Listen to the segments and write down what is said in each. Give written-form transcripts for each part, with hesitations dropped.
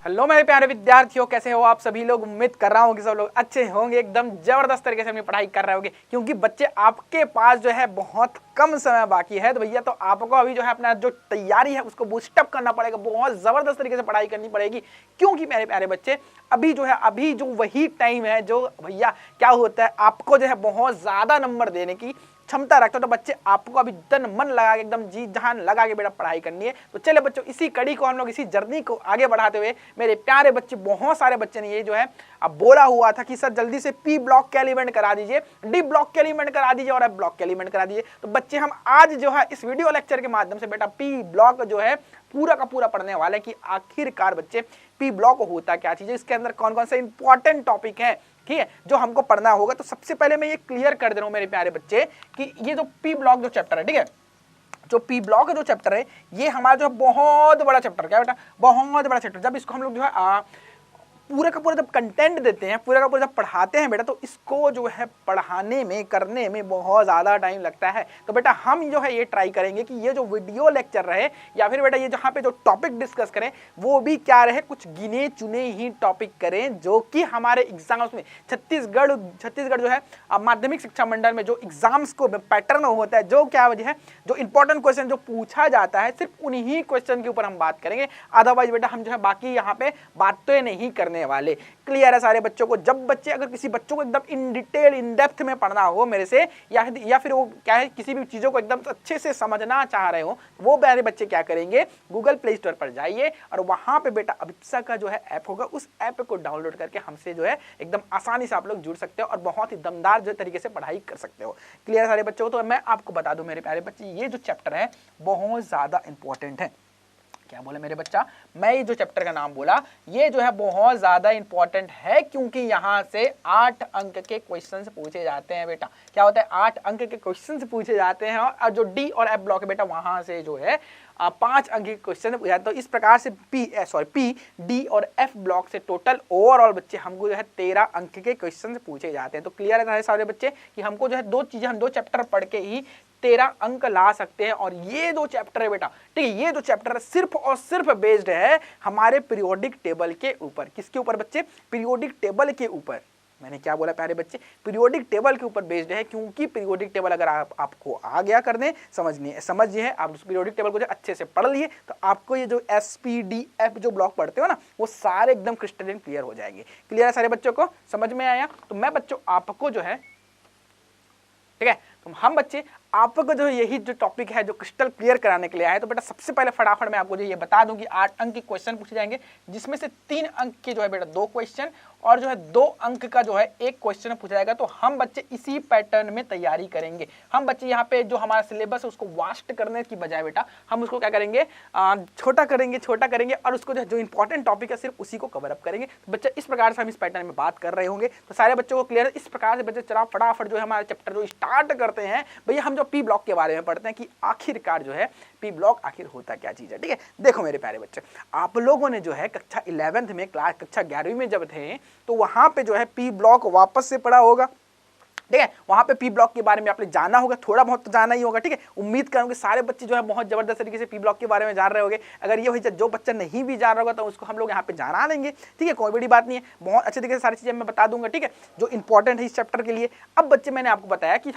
Hello मेरे प्यारे विद्यार्थियों, कैसे हो आप सभी लोग। उम्मीद कर रहा हूँ कि सब लोग अच्छे होंगे, एकदम जबरदस्त तरीके से अपनी पढ़ाई कर रहे होंगे, क्योंकि बच्चे आपके पास जो है बहुत कम समय बाकी है। तो भैया तो आपको अभी जो है अपना जो तैयारी है उसको बूस्टअप करना पड़ेगा, बहुत जबरदस्त तरीके से पढ़ाई करनी पड़ेगी। क्योंकि मेरे प्यारे बच्चे अभी जो है अभी जो वही टाइम है जो भैया क्या होता है आपको जो है बहुत ज्यादा नंबर देने की क्षमता रखते हो। तो बच्चे आपको अभी तन मन लगा के एकदम जी जान लगा के बेटा पढ़ाई करनी है। तो चले बच्चों, इसी कड़ी को हम लोग इसी जर्नी को आगे बढ़ाते हुए मेरे प्यारे बच्चे, बहुत सारे बच्चे ने ये जो है अब बोला हुआ था कि सर जल्दी से पी ब्लॉक के एलिमेंट करा दीजिए, डी ब्लॉक के एलिमेंट करा दीजिए और एफ ब्लॉक के एलिमेंट करा दीजिए। तो बच्चे हम आज जो है इस वीडियो लेक्चर के माध्यम से बेटा पी ब्लॉक जो है पूरा का पूरा पढ़ने वाले कि आखिरकार बच्चे पी ब्लॉक होता क्या चीज है, इसके अंदर कौन कौन से इंपॉर्टेंट टॉपिक है, ठीक है, जो हमको पढ़ना होगा। तो सबसे पहले मैं ये क्लियर कर दे रहा हूं मेरे प्यारे बच्चे कि ये जो पी ब्लॉक जो चैप्टर है, ठीक है, जो पी ब्लॉक जो चैप्टर है ये हमारा जो है बहुत बड़ा चैप्टर, क्या बेटा, बहुत बड़ा चैप्टर। जब इसको हम लोग जो है पूरा का पूरा जब कंटेंट देते हैं, पूरा का पूरा जब पढ़ाते हैं बेटा, तो इसको जो है पढ़ाने में करने में बहुत ज़्यादा टाइम लगता है। तो बेटा हम जो है ये ट्राई करेंगे कि ये जो वीडियो लेक्चर रहे या फिर बेटा ये जहाँ पे जो टॉपिक डिस्कस करें वो भी क्या रहे, कुछ गिने चुने ही टॉपिक करें, जो कि हमारे एग्जाम्स में छत्तीसगढ़ जो है माध्यमिक शिक्षा मंडल में जो एग्जाम्स को पैटर्न होता है, जो क्या वजह है, जो इंपॉर्टेंट क्वेश्चन जो पूछा जाता है सिर्फ उन्हीं क्वेश्चन के ऊपर हम बात करेंगे। अदरवाइज बेटा हम जो है बाकी यहाँ पे बातें नहीं करने वाले। क्लियर है सारे बच्चों को। जब बच्चे अगर किसी बच्चों को एकदम इन डिटेल इन डेप्थ में पढ़ना हो मेरे से या फिर वो क्या है किसी भी चीजों को एकदम अच्छे से समझना चाह रहे हो, वो मेरे बच्चे क्या करेंगे, गूगल प्ले स्टोर पर जाइए और वहां पे बेटा अभिप्सा का जो है ऐप होगा, उस ऐप को डाउनलोड करके हमसे जो है एकदम आसानी से आप लोग जुड़ सकते हो और बहुत ही दमदार जो तरीके से पढ़ाई कर सकते हो। क्लियर सारे बच्चों को। तो मैं आपको बता दूं मेरे प्यारे बच्चे, ये जो चैप्टर है बहुत ज्यादा इंपॉर्टेंट है। क्या बोला मेरे बच्चा, मैं ये जो चैप्टर का नाम बोला ये जो है बहुत ज्यादा इंपॉर्टेंट है, क्योंकि यहाँ से 8 अंक के क्वेश्चंस पूछे जाते हैं बेटा। क्या होता है, 8 अंक के क्वेश्चंस पूछे जाते हैं और जो डी और एफ ब्लॉक है बेटा वहां से जो है 5 अंक के क्वेश्चन पूछे जाते हैं। तो इस प्रकार से पी डी और एफ ब्लॉक से टोटल ओवरऑल बच्चे हमको जो है 13 अंक के क्वेश्चन पूछे जाते हैं। तो क्लियर है सारे बच्चे कि हमको जो है दो चीजें, हम 2 चैप्टर पढ़ के ही 13 अंक ला सकते हैं। और ये 2 चैप्टर है बेटा, ठीक है, ये 2 चैप्टर सिर्फ और सिर्फ बेस्ड है हमारे पीरियोडिक टेबल के ऊपर। किसके ऊपर बच्चे, पीरियोडिक टेबल के ऊपर। मैंने क्या बोला प्यारे बच्चे, पीरियोडिक टेबल के ऊपर बेस्ड है, क्योंकि पीरियोडिक टेबल अगर आपको आ गया करने समझिए है, आप पीरियोडिक टेबल को जो अच्छे से पढ़ लिए तो आपको ये जो एसपीडीएफ जो ब्लॉक पढ़ते हो ना वो सारे एकदम क्रिस्टलिन क्लियर हो जाएंगे। क्लियर है सारे बच्चों को, समझ में आया। तो मैं बच्चों आपको जो है, ठीक है, तो हम बच्चे आपको जो यही जो टॉपिक है जो क्रिस्टल क्लियर कराने के लिए आए। तो बेटा सबसे पहले फटाफट मैं आपको जो ये बता दूं कि 8 अंक के क्वेश्चन पूछे जाएंगे, जिसमें से 3 अंक के जो है बेटा 2 क्वेश्चन और जो है 2 अंक का जो है 1 क्वेश्चन पूछा जाएगा। तो हम बच्चे इसी पैटर्न में तैयारी करेंगे। हम बच्चे यहाँ पे जो हमारा सिलेबस है उसको वास्ट करने की बजाय बेटा हम उसको क्या करेंगे, छोटा करेंगे और उसको जो इंपॉर्टेंट टॉपिक है सिर्फ उसी को कवर अप करेंगे। तो बच्चे इस प्रकार से हम इस पैटर्न में बात कर रहे होंगे। तो सारे बच्चों को क्लियर है। इस प्रकार से बच्चे चला फटाफट जो है हमारा चैप्टर जो स्टार्ट करते हैं। भैया हम जो पी ब्लॉक के बारे में पढ़ते हैं कि आखिरकार जो है पी ब्लॉक आखिर होता क्या चीज है। ठीक है, देखो मेरे प्यारे बच्चे, आप लोगों ने जो है कक्षा 11th में कक्षा 11वीं में जब थे तो वहां पे जो है पी ब्लॉक वापस से पढ़ा होगा। ठीक है, वहां पे पी ब्लॉक के बारे में आपने जाना होगा, थोड़ा बहुत तो जाना ही होगा। ठीक है, उम्मीद करूंगा सारे बच्चे जो है बहुत जबरदस्त तरीके से पी ब्लॉक के बारे में जान रहे होंगे। अगर ये जो बच्चा नहीं भी जान रहा होगा तो उसको हम लोग यहाँ पे जाना लेंगे। ठीक है, कोई बड़ी बात नहीं है, बहुत अच्छे तरीके से सारी चीजें मैं बता दूंगा। ठीक है, जो इंपॉर्टेंट है इस चैप्टर के लिए। अब बच्चे मैंने आपको बताया कि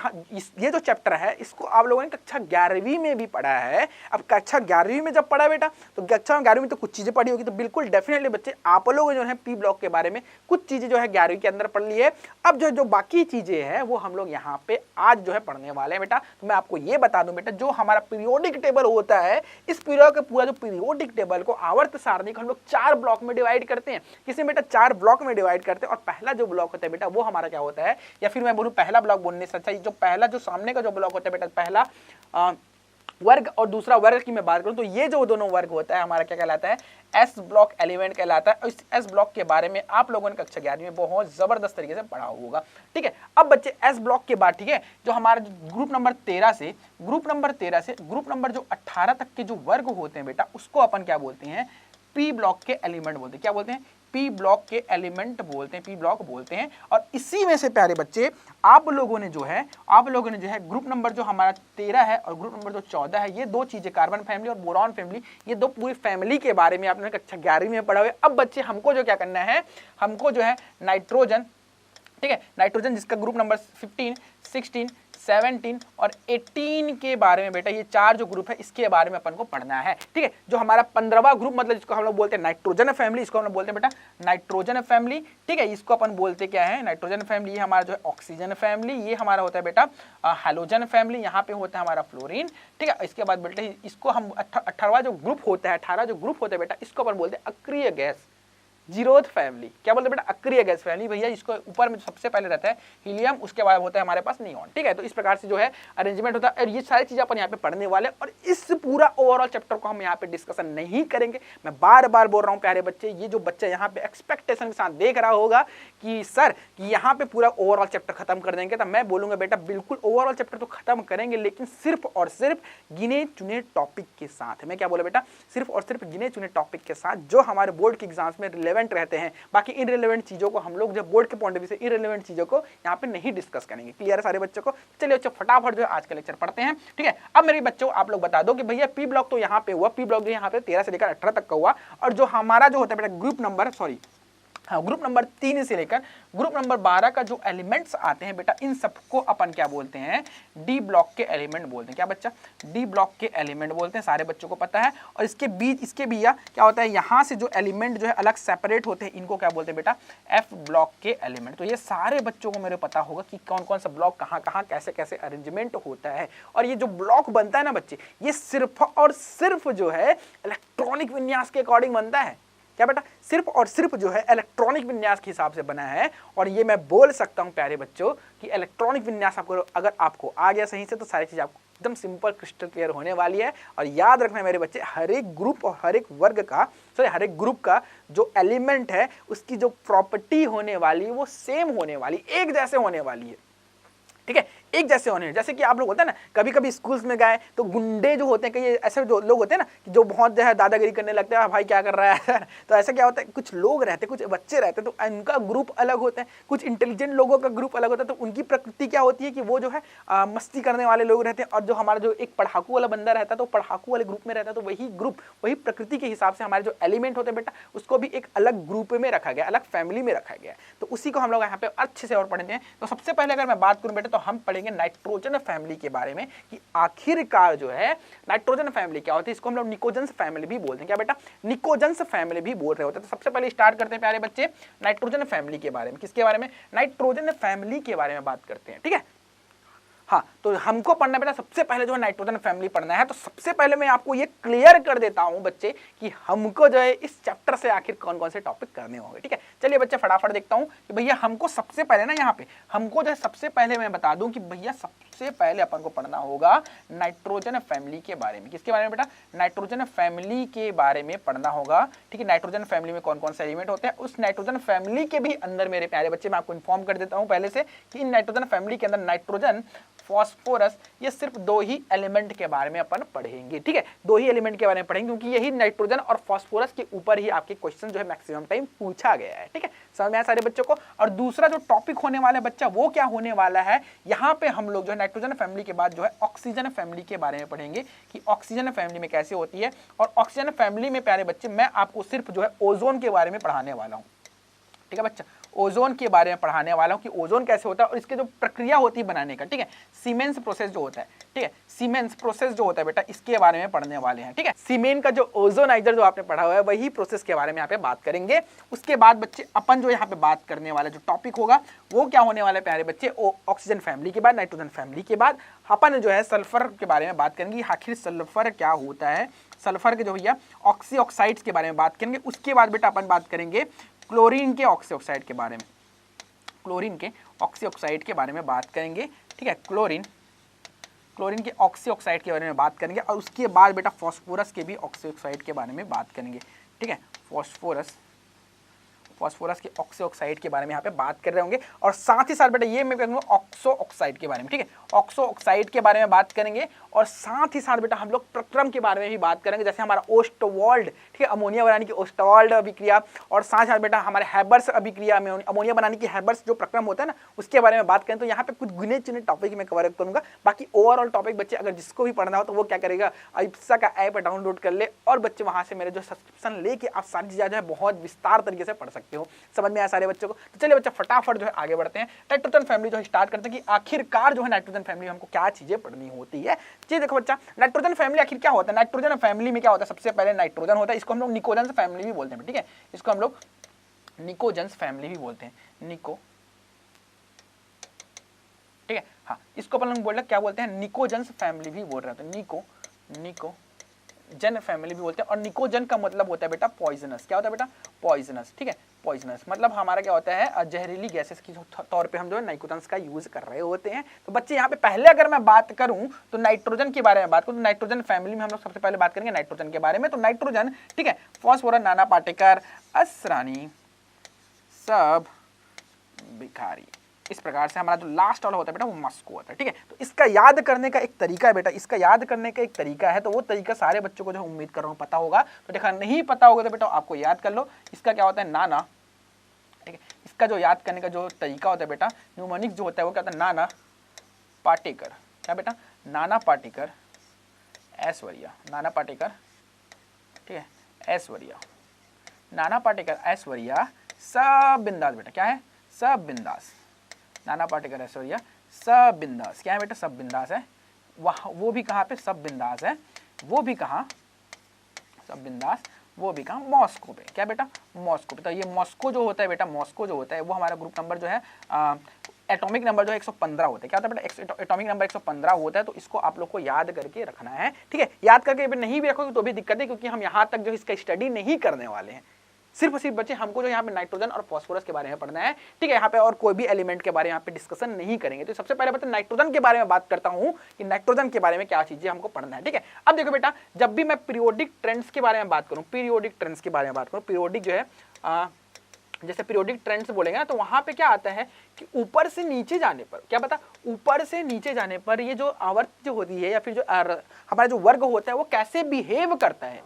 ये जो चैप्टर है इसको आप लोगों ने कक्षा 11वीं में भी पढ़ा है। अब कक्षा 11वीं में जब पढ़ा बेटा तो कक्षा 11वीं में तो कुछ चीजें पढ़ी होगी, तो बिल्कुल डेफिनेटली बच्चे आप लोग जो है पी ब्लॉक के बारे में कुछ चीजें जो है 11वीं के अंदर पढ़ ली है। अब जो बाकी चीजें हैं वो हम लोग यहाँ पे आज जो है पढ़ने वाले हैं बेटा। तो मैं आपको ये बता दूं बेटा, जो हमारा पीरियोडिक टेबल होता है, इस पूरा जो पीरियोडिक टेबल को आवर्त सारणी को हम लोग 4 ब्लॉक में डिवाइड करते हैं। किसी बेटा 4 ब्लॉक में डिवाइड करते हैं। और पहला जो ब्लॉक होता है बेटा वो हमारा क्या होता है, या फिर मैं बोलूं पहला ब्लॉक बोलने से अच्छा जो पहला जो सामने का जो ब्लॉक होता है बेटा, पहला वर्ग और दूसरा वर्ग की मैं बात करूं तो ये जो दोनों वर्ग होता है हमारा क्या कहलाता है, एस ब्लॉक एलिमेंट कहलाता है। और इस एस ब्लॉक के बारे में आप लोगों ने कक्षा 11वीं में बहुत जबरदस्त तरीके से पढ़ा होगा। ठीक है, अब बच्चे एस ब्लॉक के बाद, ठीक है, जो हमारा ग्रुप नंबर 13 से ग्रुप नंबर जो 18 तक के जो वर्ग होते हैं बेटा उसको अपन क्या बोलते हैं, पी ब्लॉक के एलिमेंट बोलते हैं। क्या बोलते हैं, पी ब्लॉक के एलिमेंट बोलते हैं, पी ब्लॉक बोलते हैं। और इसी में से प्यारे बच्चे आप लोगों ने जो है ग्रुप नंबर जो हमारा 13 है और ग्रुप नंबर जो 14 है, ये दो चीजें कार्बन फैमिली और बोरॉन फैमिली, ये दो पूरी फैमिली के बारे में आपने कक्षा 11वीं में पढ़ा हुआ है। अब बच्चे हमको जो क्या करना है, हमको जो है नाइट्रोजन, ठीक है, नाइट्रोजन जिसका ग्रुप नंबर 15, 16, 17 और 18 के बारे में बेटा, ये चार जो ग्रुप है इसके बारे में अपन को पढ़ना है। ठीक है, जो हमारा 15वां ग्रुप मतलब जिसको हम लोग बोलते हैं नाइट्रोजन फैमिली, इसको हम लोग बोलते हैं बेटा नाइट्रोजन फैमिली। ठीक है, इसको अपन बोलते क्या है, नाइट्रोजन फैमिली। ये हमारा जो है ऑक्सीजन फैमिली, ये हमारा होता है बेटा हैलोजन फैमिली, यहाँ पे होता है हमारा फ्लोरीन। ठीक है, इसके बाद बेटा इसको हम 18वां जो ग्रुप होता है, 18 जो ग्रुप होता है बेटा, इसको अपन बोलते हैं अक्रिय गैस, जीरोथ फैमिली। क्या बोलते हैं बेटा, अक्रिय गैस फैमिली। भैया इसको ऊपर में सबसे पहले रहता है हीलियम, उसके बाद होता है हमारे पास नियॉन। ठीक है, तो इस प्रकार से जो है अरेंजमेंट होता है और ये सारी चीजें अपन यहाँ पे पढ़ने वाले और इस पूरा ओवरऑल चैप्टर को हम यहाँ पे डिस्कशन नहीं करेंगे। मैं बार बार बोल रहा हूँ प्यारे बच्चे, ये जो बच्चा यहाँ पे एक्सपेक्टेशन के साथ देख रहा होगा कि सर कि यहाँ पे पूरा ओवरऑल चैप्टर खत्म कर देंगे, तो मैं बोलूंगा बेटा बिल्कुल ओवरऑल चैप्टर तो खत्म करेंगे, लेकिन सिर्फ और सिर्फ गिने चुने टॉपिक के साथ। मैं क्या बोला बेटा, सिर्फ और सिर्फ गिने चुने टॉपिक के साथ जो हमारे बोर्ड के एग्जाम्स में रिलेवेंट रहते हैं। बाकी इररिलेवेंट चीजों को हम लोग जब बोर्ड के पॉइंट ऑफ व्यू से इररिलेवेंट चीजों को यहाँ पे नहीं डिस्कस करेंगे। क्लियर है सारे बच्चों को? चलिए बच्चों फटाफट जो है आज का लेक्चर पढ़ते हैं। ठीक है, अब मेरे बच्चों आप लोग बता दो कि भैया पी ब्लॉक तो यहाँ पे हुआ, पी ब्लॉक जो यहाँ पे 13 से लेकर 18 तक का हुआ, और जो हमारा जो होता है बेटा ग्रुप नंबर ग्रुप नंबर 3 से लेकर ग्रुप नंबर 12 का जो एलिमेंट्स आते हैं बेटा, इन सबको अपन क्या बोलते हैं, डी ब्लॉक के एलिमेंट बोलते हैं। क्या बच्चा, डी ब्लॉक के एलिमेंट बोलते हैं, सारे बच्चों को पता है। और इसके बीच इसके भी क्या होता है, यहाँ से जो एलिमेंट जो है अलग सेपरेट होते हैं, इनको क्या बोलते हैं बेटा, एफ ब्लॉक के एलिमेंट। तो ये सारे बच्चों को मेरे पता होगा कि कौन कौन सा ब्लॉक कहाँ कहाँ कैसे कैसे अरेंजमेंट होता है। और ये जो ब्लॉक बनता है ना बच्चे, ये सिर्फ और सिर्फ जो है इलेक्ट्रॉनिक विन्यास के अकॉर्डिंग बनता है। क्या बेटा, सिर्फ और सिर्फ जो है इलेक्ट्रॉनिक विन्यास के हिसाब से बना है। और ये मैं बोल सकता हूं प्यारे बच्चों कि इलेक्ट्रॉनिक विन्यास आपको अगर आपको आ गया सही से, तो सारी चीज आपको एकदम सिंपल क्रिस्टल क्लियर होने वाली है। और याद रखना मेरे बच्चे, हर एक ग्रुप और हर एक वर्ग का हर एक ग्रुप का जो एलिमेंट है उसकी जो प्रॉपर्टी होने वाली है वो सेम होने वाली, एक जैसे होने वाली है। ठीक है, एक जैसे होने, जैसे कि आप लोग होते हैं ना, कभी कभी स्कूल्स में गए तो गुंडे जो होते हैं, कई ऐसे जो लोग होते हैं ना कि जो बहुत जो है दादागिरी करने लगते हैं, भाई क्या कर रहा है तो ऐसा क्या होता है, कुछ लोग रहते हैं, कुछ बच्चे रहते हैं, तो उनका ग्रुप अलग होता है, कुछ इंटेलिजेंट लोगों का ग्रुप अलग होता है। तो उनकी प्रकृति क्या होती है कि वो जो है मस्ती करने वाले लोग रहते हैं, और जो हमारा जो एक पढ़ाकू वाला बंदा रहता है तो पढ़ाकू वाले ग्रुप में रहता है। तो वही ग्रुप, वही प्रकृति के हिसाब से हमारे जो एलिमेंट होते हैं बेटा, उसको भी एक अलग ग्रुप में रखा गया, अलग फैमिली में रखा गया। तो उसी को हम लोग यहाँ पे अच्छे से और पढ़ते हैं। तो सबसे पहले अगर मैं बात करूं बेटा, तो हम पढ़ेंगे नाइट्रोजन फैमिली के बारे में कि आखिरकार जो है नाइट्रोजन फैमिली क्या होती है। इसको हम लोग निकोजेंस फैमिली भी बोलते हैं। क्या बेटा, निकोजेंस फैमिली भी बोल रहे होते हैं। तो सबसे पहले स्टार्ट करते हैं प्यारे बच्चे नाइट्रोजन फैमिली के बारे में। किसके बारे में, नाइट्रोजन फैमिली के बारे में बात करते हैं। ठीक है, हाँ, तो हमको पढ़ना बेटा सबसे पहले जो है नाइट्रोजन फैमिली पढ़ना है। तो सबसे पहले मैं आपको ये क्लियर कर देता हूं बच्चे कि हमको जो है इस चैप्टर से आखिर कौन कौन से टॉपिक करने होंगे। ठीक है, चलिए बच्चे फटाफट देखता हूं कि भैया हमको सबसे पहले ना यहाँ पे हमको जो है सबसे पहले मैं बता दूं कि भैया सबसे पहले अपन को पढ़ना होगा नाइट्रोजन फैमिली के बारे में। किसके बारे में बेटा, नाइट्रोजन फैमिली के बारे में पढ़ना होगा। ठीक है, नाइट्रोजन फैमिली में कौन कौन से एलिमेंट होते हैं, उस नाइट्रोजन फैमिली के भी अंदर मेरे प्यारे बच्चे मैं आपको इन्फॉर्म कर देता हूं पहले से कि इन नाइट्रोजन फैमिली के अंदर नाइट्रोजन, फॉस्फोरस, ये सिर्फ दो ही एलिमेंट के बारे में अपन पढ़ेंगे। ठीक है, दो ही एलिमेंट के बारे में पढ़ेंगे, क्योंकि यही नाइट्रोजन और फॉस्फोरस के ऊपर ही आपके क्वेश्चन जो है मैक्सिमम टाइम पूछा गया है। ठीक है, समझ में आया सारे बच्चों को? और दूसरा जो टॉपिक होने वाला है बच्चा, वो क्या होने वाला है, यहाँ पे हम लोग जो है नाइट्रोजन फैमिली के बाद जो है ऑक्सीजन फैमिली के बारे में पढ़ेंगे कि ऑक्सीजन फैमिली में कैसे होती है। और ऑक्सीजन फैमिली में प्यारे बच्चे मैं आपको सिर्फ जो है ओजोन के बारे में पढ़ाने वाला हूँ। ठीक है बच्चा, ओजोन के बारे में पढ़ाने वाला हूं कि ओजोन कैसे होता है और इसके जो प्रक्रिया होती है बनाने का। ठीक है, सीमेंस प्रोसेस जो होता है, ठीक है, सीमेंस प्रोसेस जो होता है बेटा, इसके बारे में पढ़ने वाले हैं। ठीक है, सीमेन का जो ओजोनाइजर जो आपने पढ़ा हुआ है, वही प्रोसेस के बारे में यहाँ पे बात करेंगे। उसके बाद बच्चे अपन जो यहाँ पे बात करने वाला जो टॉपिक होगा वो क्या होने वाला है प्यारे बच्चे, ऑक्सीजन फैमिली के बाद, नाइट्रोजन फैमिली के बाद अपन जो है सल्फर के बारे में बात करेंगे। आखिर सल्फर क्या होता है, सल्फर के जो भैया ऑक्सी ऑक्साइड्स के बारे में बात करेंगे। उसके बाद बेटा अपन बात करेंगे क्लोरीन के ऑक्सी ऑक्साइड के बारे में, क्लोरीन के ऑक्सी ऑक्साइड के बारे में बात करेंगे। ठीक है, क्लोरीन के ऑक्सी ऑक्साइड के बारे में बात करेंगे। और उसके बाद बेटा फॉस्फोरस के भी ऑक्सी ऑक्साइड के बारे में बात करेंगे। ठीक है, फॉस्फोरस फास्फोरस के ऑक्सो ऑक्साइड के बारे में यहाँ पे बात कर रहे होंगे। और साथ ही साथ बेटा ये मैं करूँगा ऑक्सो ऑक्साइड के बारे में, ठीक है, ऑक्सो ऑक्साइड के बारे में बात करेंगे। और साथ ही साथ बेटा हम लोग प्रक्रम के बारे में भी बात करेंगे, जैसे हमारा ओस्टवाल्ड, ठीक है, अमोनिया बनाने की ओस्टवाल्ड अभिक्रिया, और साथ ही साथ बेटा हमारे हैबर्स अभिक्रिया में अमोनिया बनाने की हैबर्स जो प्रक्रम होता है ना, उसके बारे में बात करें। तो यहाँ पे कुछ गिने चुने टॉपिक मैं कवर करूंगा। बाकी ओवरऑल टॉपिक बच्चे अगर जिसको भी पढ़ना हो तो वो क्या करेगा, IPSA का ऐप डाउनलोड कर ले और बच्चे वहां से मेरे जो सब्सक्रिप्शन लेके आप सारी चीजें जो है बहुत विस्तार तरीके से पढ़ सकते हो। समझ में आया सारे बच्चों को? तो चलिए बच्चा फटाफट जो है आगे बढ़ते हैं, नाइट्रोजन फैमिली जो है स्टार्ट करते हैं कि आखिरकार जो है नाइट्रोजन फैमिली में हमको क्या चीजें पढ़नी होती है। जी देखो बच्चा, नाइट्रोजन फैमिली आखिर क्या होता है? नाइट्रोजन फैमिली में क्या होता है? सबसे पहले नाइट्रोजन होता है, इसको हम लोग निकोजेंस फैमिली भी बोलते हैं, ठीक है, इसको हम लोग निकोजेंस फैमिली भी बोलते हैं, निको, ठीक है, हाँ, इसको अपन लोग बोल रहे क्या बोलते हैं? निकोजेंस फैमिली भी बोल रहे हैं, तो निकोजन फैमिली भी बोलते हैं। और निकोजन का मतलब होता है बेटा पॉइजनस। क्या होता है बेटा? पॉइजनस, ठीक है, पॉइजनस मतलब हमारा क्या होता है, जहरीली गैसेस की तौर पे हम जो है नाइट्रोजन का यूज कर रहे होते हैं। तो बच्चे यहाँ पे पहले अगर मैं बात करूं तो नाइट्रोजन के बारे में बात करूं तो नाइट्रोजन फैमिली में हम लोग सबसे पहले बात करेंगे नाइट्रोजन के बारे में। तो नाइट्रोजन, ठीक है, फॉस्फोरस, नाना पाटेकर, असरानी, सब बिखारी, इस प्रकार से हमारा जो लास्ट वाला होता है बेटा वो मॉस्को होता है, ठीक है। तो इसका याद करने का एक तरीका है बेटा, इसका याद करने का एक तरीका है, तो वो तरीका सारे बच्चों को जो उम्मीद कर रहा हूँ पता होगा। तो देखा, नहीं पता होगा तो बेटा आपको याद कर लो। इसका क्या होता है? नाना, ठीक है, इसका जो याद करने का जो तरीका होता है बेटा, न्यूमोनिक जो होता है वो क्या होता है? नाना पाटेकर। क्या बेटा? नाना पाटेकर, ऐश्वर्या, नाना पाटेकर, ठीक है, ऐश्वर्या, नाना पाटेकर, ऐश्वर्या, सब बिंदास बेटा। क्या है? सब बिंदास, नाना पाटेकर, ऐश्वर्या, सब बिंदास। क्या है बेटा? सब बिंदास है। वह वो भी कहाँ पे? सब बिंदास है। वो भी कहाँ? सब बिंदास। वो भी कहाँ? मॉस्को पे। क्या बेटा? मॉस्को पे। तो ये मॉस्को जो होता है बेटा, मॉस्को जो होता है वो हमारा ग्रुप नंबर जो है एटॉमिक नंबर जो है 115 होता है। क्या होता है बेटा? एटॉमिक नंबर 115 होता है। तो इसको आप लोग को याद करके रखना है, ठीक है। याद करके नहीं भी रखोगे तो भी दिक्कत है, क्योंकि हम यहाँ तक जो इसका स्टडी नहीं करने वाले हैं। सिर्फ और सिर्फ बच्चे हमको जो यहाँ पे नाइट्रोजन और फास्फोरस के बारे में पढ़ना है, ठीक है। यहाँ पे और कोई भी एलिमेंट के बारे में यहाँ पे डिस्कशन नहीं करेंगे। तो सबसे पहले बच्चे नाइट्रोजन के बारे में बात करता हूँ कि नाइट्रोजन के बारे में क्या चीजें हमको पढ़ना है, ठीक है। अब देखो बेटा, जब भी मैं पीरियोडिक ट्रेंड्स के बारे में बात करूँ, पीरियोडिक ट्रेंड्स के बारे में बात करूँ, पीरियोडिक जो है जैसे पीरियोडिक ट्रेंड्स बोलेंगे ना, तो वहां पे क्या आता है कि ऊपर से नीचे जाने पर, क्या बता, ऊपर से नीचे जाने पर ये जो आवर्त जो होती है या फिर जो हमारा जो वर्ग होता है वो कैसे बिहेव करता है,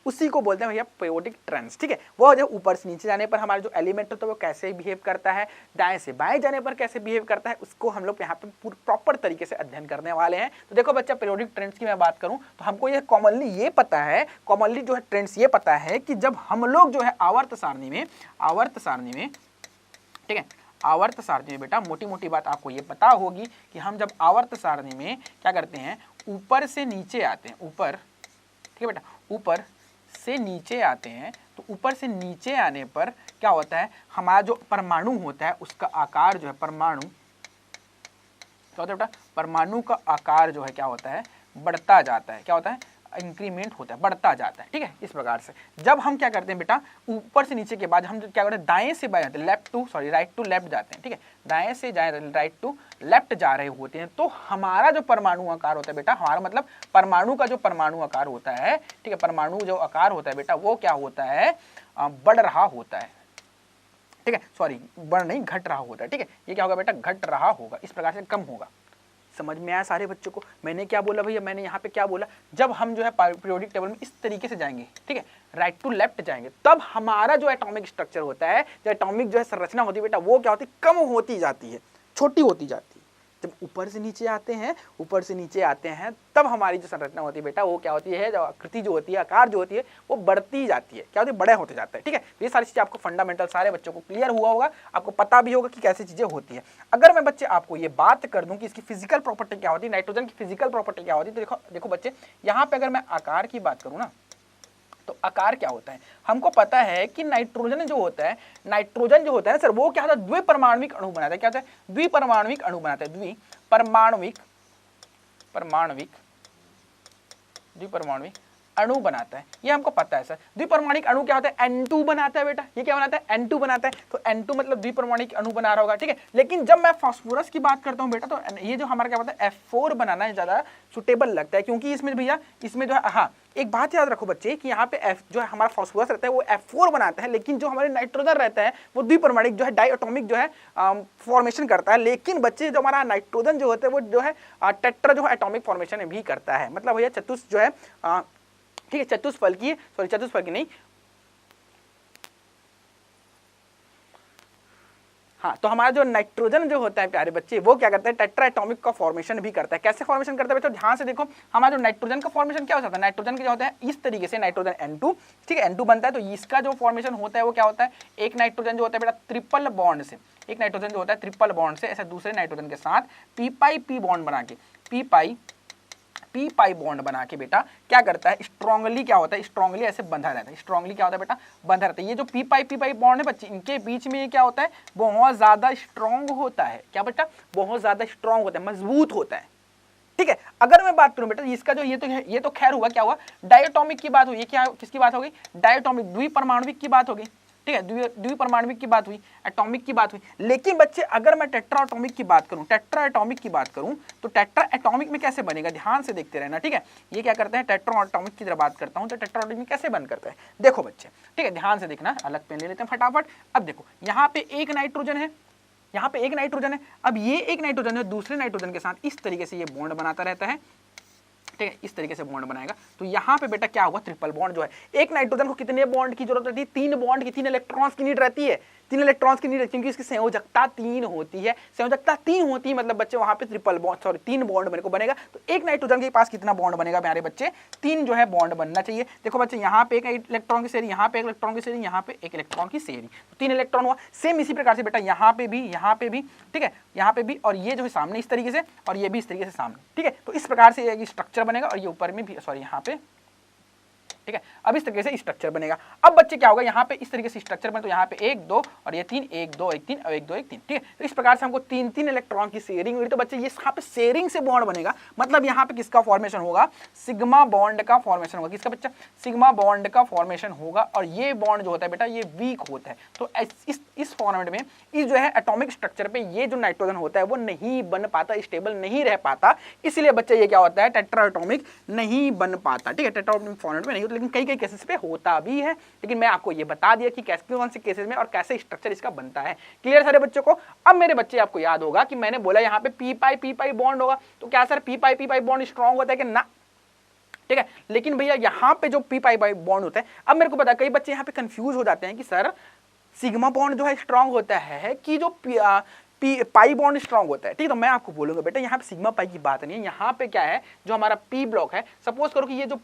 उसी को बोलते हैं भैया पीरियोडिक ट्रेंड्स, ठीक है। वो जो ऊपर से नीचे जाने पर हमारा जो एलिमेंट होता है वो कैसे बिहेव करता है, दाएं से बाएं जाने पर कैसे बिहेव करता है, उसको हम लोग यहाँ पे पूरी प्रॉपर तरीके से अध्ययन करने वाले हैं। तो देखो बच्चा, पीरियोडिक ट्रेंड्स की मैं बात करूं तो हमको ये कॉमनली ये पता है, कॉमनली जो है ट्रेंड्स ये पता है कि जब हम लोग जो है आवर्त सारणी में, ठीक है, आवर्त सारणी में बेटा मोटी मोटी बात आपको ये पता होगी कि हम जब आवर्त सारणी में क्या करते हैं, ऊपर से नीचे आते हैं, ऊपर, ठीक है बेटा, ऊपर से नीचे आते हैं। तो ऊपर से नीचे आने पर क्या होता है, हमारा जो परमाणु होता है उसका आकार जो है, परमाणु क्या होता है बेटा, परमाणु का आकार जो है क्या होता है, बढ़ता जाता है। क्या होता है? इंक्रीमेंट होता है, बढ़ता जाता है, ठीक है। इस प्रकार से जब हम क्या करते हैं बेटा, ऊपर से नीचे के बाद हम क्या करते हैं, दाएं से बाएं जाते हैं, राइट टू लेफ्ट जाते हैं, ठीक है, दाएं से राइट टू लेफ्ट जा रहे होते हैं। तो हमारा जो परमाणु आकार होता है बेटा, हमारा मतलब परमाणु का जो परमाणु आकार होता है, ठीक है, परमाणु जो आकार होता है बेटा वो क्या होता है, बढ़ रहा होता है, ठीक है, सॉरी बढ़ नहीं, घट रहा होता है, ठीक है। ये क्या होगा बेटा, घट रहा होगा, इस प्रकार से कम होगा। समझ में आया सारे बच्चों को? मैंने क्या बोला भैया, मैंने यहाँ पे क्या बोला, जब हम जो है पीरियोडिक टेबल में इस तरीके से जाएंगे, ठीक है, राइट टू लेफ्ट जाएंगे, तब हमारा जो एटॉमिक स्ट्रक्चर होता है, जो एटॉमिक जो है संरचना होती है बेटा, वो क्या होती है, कम होती जाती है, छोटी होती जाती है। जब ऊपर से नीचे आते हैं, ऊपर से नीचे आते हैं, तब हमारी जो संरचना होती है बेटा वो क्या होती है, जो आकृति जो होती है, आकार जो होती है वो बढ़ती जाती है, क्या होती है, बड़े होते जाता है, ठीक है। ये सारी चीजें आपको फंडामेंटल सारे बच्चों को क्लियर हुआ होगा, आपको पता भी होगा कि कैसी चीजें होती है। अगर मैं बच्चे आपको ये बात कर दूं कि इसकी फिजिकल प्रॉपर्टी क्या होती है, नाइट्रोजन की फिजिकल प्रॉपर्टी क्या होती है, तो देखो बच्चे, यहाँ पे अगर मैं आकार की बात करूँ ना, तो आकार क्या होता है, हमको पता है कि नाइट्रोजन जो होता है, नाइट्रोजन जो होता है सर, वो क्या होता है, द्विपरमाणविक अणु बनाता है। क्या होता है? द्विपरमाणविक अणु बनाता है, द्विपरमाणविक अणु बनाता है, ये हमको पता है सर। द्विपरमाणिक अणु क्या होता है, N2 बनाता है बेटा, ये क्या बनाता है, N2 बनाता है। तो N2 मतलब द्विपरमाणिक अणु बना रहा होगा, ठीक है। लेकिन जब मैं फास्फोरस की बात करता हूँ बेटा, तो ये जो हमारा क्या होता है, F4 बनाना ज्यादा सुटेबल लगता है, क्योंकि इसमें भैया, इसमें जो है, हाँ, एक बात याद रखो बच्चे कि यहाँ पे F जो है हमारा फास्फोरस रहता है वो F4 बनाता है, लेकिन जो हमारे नाइट्रोजन रहता है वो द्विपरमाणिक जो है डाइएटॉमिक जो है फॉर्मेशन करता है। लेकिन बच्चे जो हमारा नाइट्रोजन जो होता है वो जो है टेट्रा जो है एटॉमिक फॉर्मेशन भी करता है। मतलब भैया चतुष्क जो है ठीक है, चतुष्फल की नहीं, हाँ, तो हमारा जो नाइट्रोजन जो होता है प्यारे बच्चे वो क्या करता है, टेट्रा एटॉमिक का फॉर्मेशन भी करता है। कैसे फॉर्मेशन करता है बच्चों, ध्यान से देखो, हमारा जो नाइट्रोजन का फॉर्मेशन क्या होता है, नाइट्रोजन का जो होता है इस तरीके से नाइट्रोजन N2, ठीक है, N2 बनता है। तो इसका जो फॉर्मेशन होता है वो क्या होता है, एक नाइट्रोजन जो होता है बेटा ट्रिपल बॉन्ड से, एक नाइट्रोजन जो होता है ट्रिपल बॉन्ड से ऐसे दूसरे नाइट्रोजन के साथ पी पाई पी बॉन्ड बना के, पी पाई बॉन्ड बना के बेटा क्या करता है, स्ट्रांगली क्या होता है, स्ट्रांगली ऐसे बंधा रहता है। स्ट्रांगली क्या होता है बेटा, बंधा रहता है। ये जो पी पाई बॉन्ड है बच्चे, इनके बीच में ये क्या होता है, बहुत ज्यादा स्ट्रांग होता है। क्या बेटा, बहुत ज्यादा स्ट्रांग होता है, मजबूत होता है। ठीक है, अगर मैं बात करूं बेटा इसका जो ये तो खैर हुआ, क्या हुआ, डायटोमिक की बात हुई। ये क्या, किसकी बात हो गई, डायटोमिक द्विपरमाणुविक की बात हो गई। ठीक है, द्विपरमाणुविक की बात हुई, एटॉमिक की बात हुई। लेकिन बच्चे अगर मैं टेट्रा एटॉमिक की बात करूं, टेट्रा एटॉमिक की बात करूं, तो टेट्रा एटॉमिक में कैसे बनेगा, ध्यान से देखते रहना। ठीक है, ये क्या करते हैं, टेट्रा एटॉमिक की तरह बात करता हूं, तो टेट्रा एटॉमिक कैसे बन करता है, देखो बच्चे, ठीक है, ध्यान से देखना। अलग पेन ले लेते हैं फटाफट। अब देखो यहाँ पे एक नाइट्रोजन है, यहाँ पे एक नाइट्रोजन है। अब ये एक नाइट्रोजन है दूसरे नाइट्रोजन के साथ इस तरीके से ये बॉन्ड बनाता रहता है। ठीक है, इस तरीके से बॉन्ड बनाएगा। तो यहाँ पे बेटा क्या होगा, ट्रिपल बॉन्ड जो है, एक नाइट्रोजन को कितने बॉन्ड की जरूरत रहती है, 3 बॉन्ड की, 3 इलेक्ट्रॉन्स की नीड रहती है, 3 इलेक्ट्रॉन्स की नीड रहती है, क्योंकि इसकी संयोजकता 3 होती है। संयोजकता 3 होती है मतलब बच्चे वहां पे ट्रिपल बॉन्ड, सॉरी 3 बॉन्ड मेरे को बनेगा। तो एक नाइट्रोजन के पास कितना बॉन्ड बनेगा प्यारे बच्चे, 3 जो है बॉन्ड बनना चाहिए। देखो बच्चे यहाँ पे एक इलेक्ट्रॉन की शेयरिंग, यहाँ पे एक इलेक्ट्रॉन की शेयरिंग, यहाँ पे एक इलेक्ट्रॉन की शेयरिंग, तो 3 इलेक्ट्रॉन हुआ। सेम इसी प्रकार से बेटा यहाँ पे भी, ठीक है, यहाँ पे भी, और ये जो है सामने इस तरीके से, और ये भी इस तरीके से सामने। ठीक है, तो इस प्रकार से स्ट्रक्चर बनेगा, और ये ऊपर में भी, सॉरी यहाँ पे, ठीक है, अब इस तरीके से स्ट्रक्चर बनेगा। अब बच्चे क्या होगा, यहाँ पे इस तरीके से स्ट्रक्चर बने, तो यहाँ पे 1 2 और ये 3, 1 2 1 3 और 1 2 1 3। ठीक है, तो इस प्रकार से हमको 3 इलेक्ट्रॉन की शेयरिंग हुई। तो बच्चे ये यहाँ पे शेयरिंग से बॉन्ड बनेगा, मतलब यहाँ पे किसका फॉर्मेशन होगा, सिग्मा बॉन्ड का फॉर्मेशन होगा। किसका बच्चा, सिग्मा बॉन्ड का फॉर्मेशन होगा। और ये बॉन्ड जो होता है बेटा ये वीक होता है। तो इस फॉर्मेट में इस जो है एटॉमिक स्ट्रक्चर पे ये जो नाइट्रोजन होता है वो नहीं बन पाता, स्टेबल नहीं रह पाता। इसलिए बच्चे ये क्या होता है, टेट्रा एटॉमिक नहीं बन पाता। ठीक है, टेट्रा एटॉमिक फॉर्मेट में नहीं होता, लेकिन कई कई केसेस पे होता भी है। लेकिन मैं आपको ये बता दिया कि कौन से केसेस में और कैसे स्ट्रक्चर इसका बनता है। क्लियर सारे बच्चों को। अब मेरे बच्चे आपको याद होगा कि मैंने बोला यहाँ पे पी पाई बॉन्ड होगा। तो क्या sir P pi bond strong होता है कि ना, ठीक है, लेकिन भैया यहाँ पे जो पी पाई बॉन्ड होता है, अब मेरे को पता है कई बच्चे यहाँ पे कंफ्यूज हो जाते हैं कि सर सिग्मा बॉन्ड जो है स्ट्रांग होता है कि जो पाई बॉन्ड स्ट्रांग होता है। ठीक है, तो मैं आपको बोलूंगा बेटा यहाँ पे सिग्मा पाई की बात नहीं है। यहाँ पे क्या है, जो हमारा पी ब्लॉक है, सपोज करो कि ये जो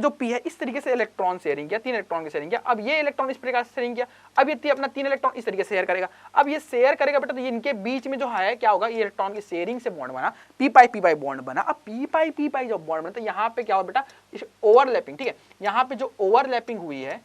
पी है इस तरीके से इलेक्ट्रॉन शेयरिंग किया, 3 इलेक्ट्रॉन की शेयरिंग किया। अब ये इलेक्ट्रॉन इस प्रकार से शेयरिंग किया, अब ये अपना 3 इलेक्ट्रॉन इस तरीके से शेयर करेगा। अब ये शेयर करेगा बेटा, तो इनके बीच में जो है क्या होगा, ये इलेक्ट्रॉन की शेयरिंग से बॉन्ड बना, पी पाई बॉन्ड बना। अब पी पाई जो बॉन्ड बना, तो यहाँ पे क्या होगा बेटा, ओवरलैपिंग। ठीक है, यहाँ पे जो ओवरलैपिंग हुई है,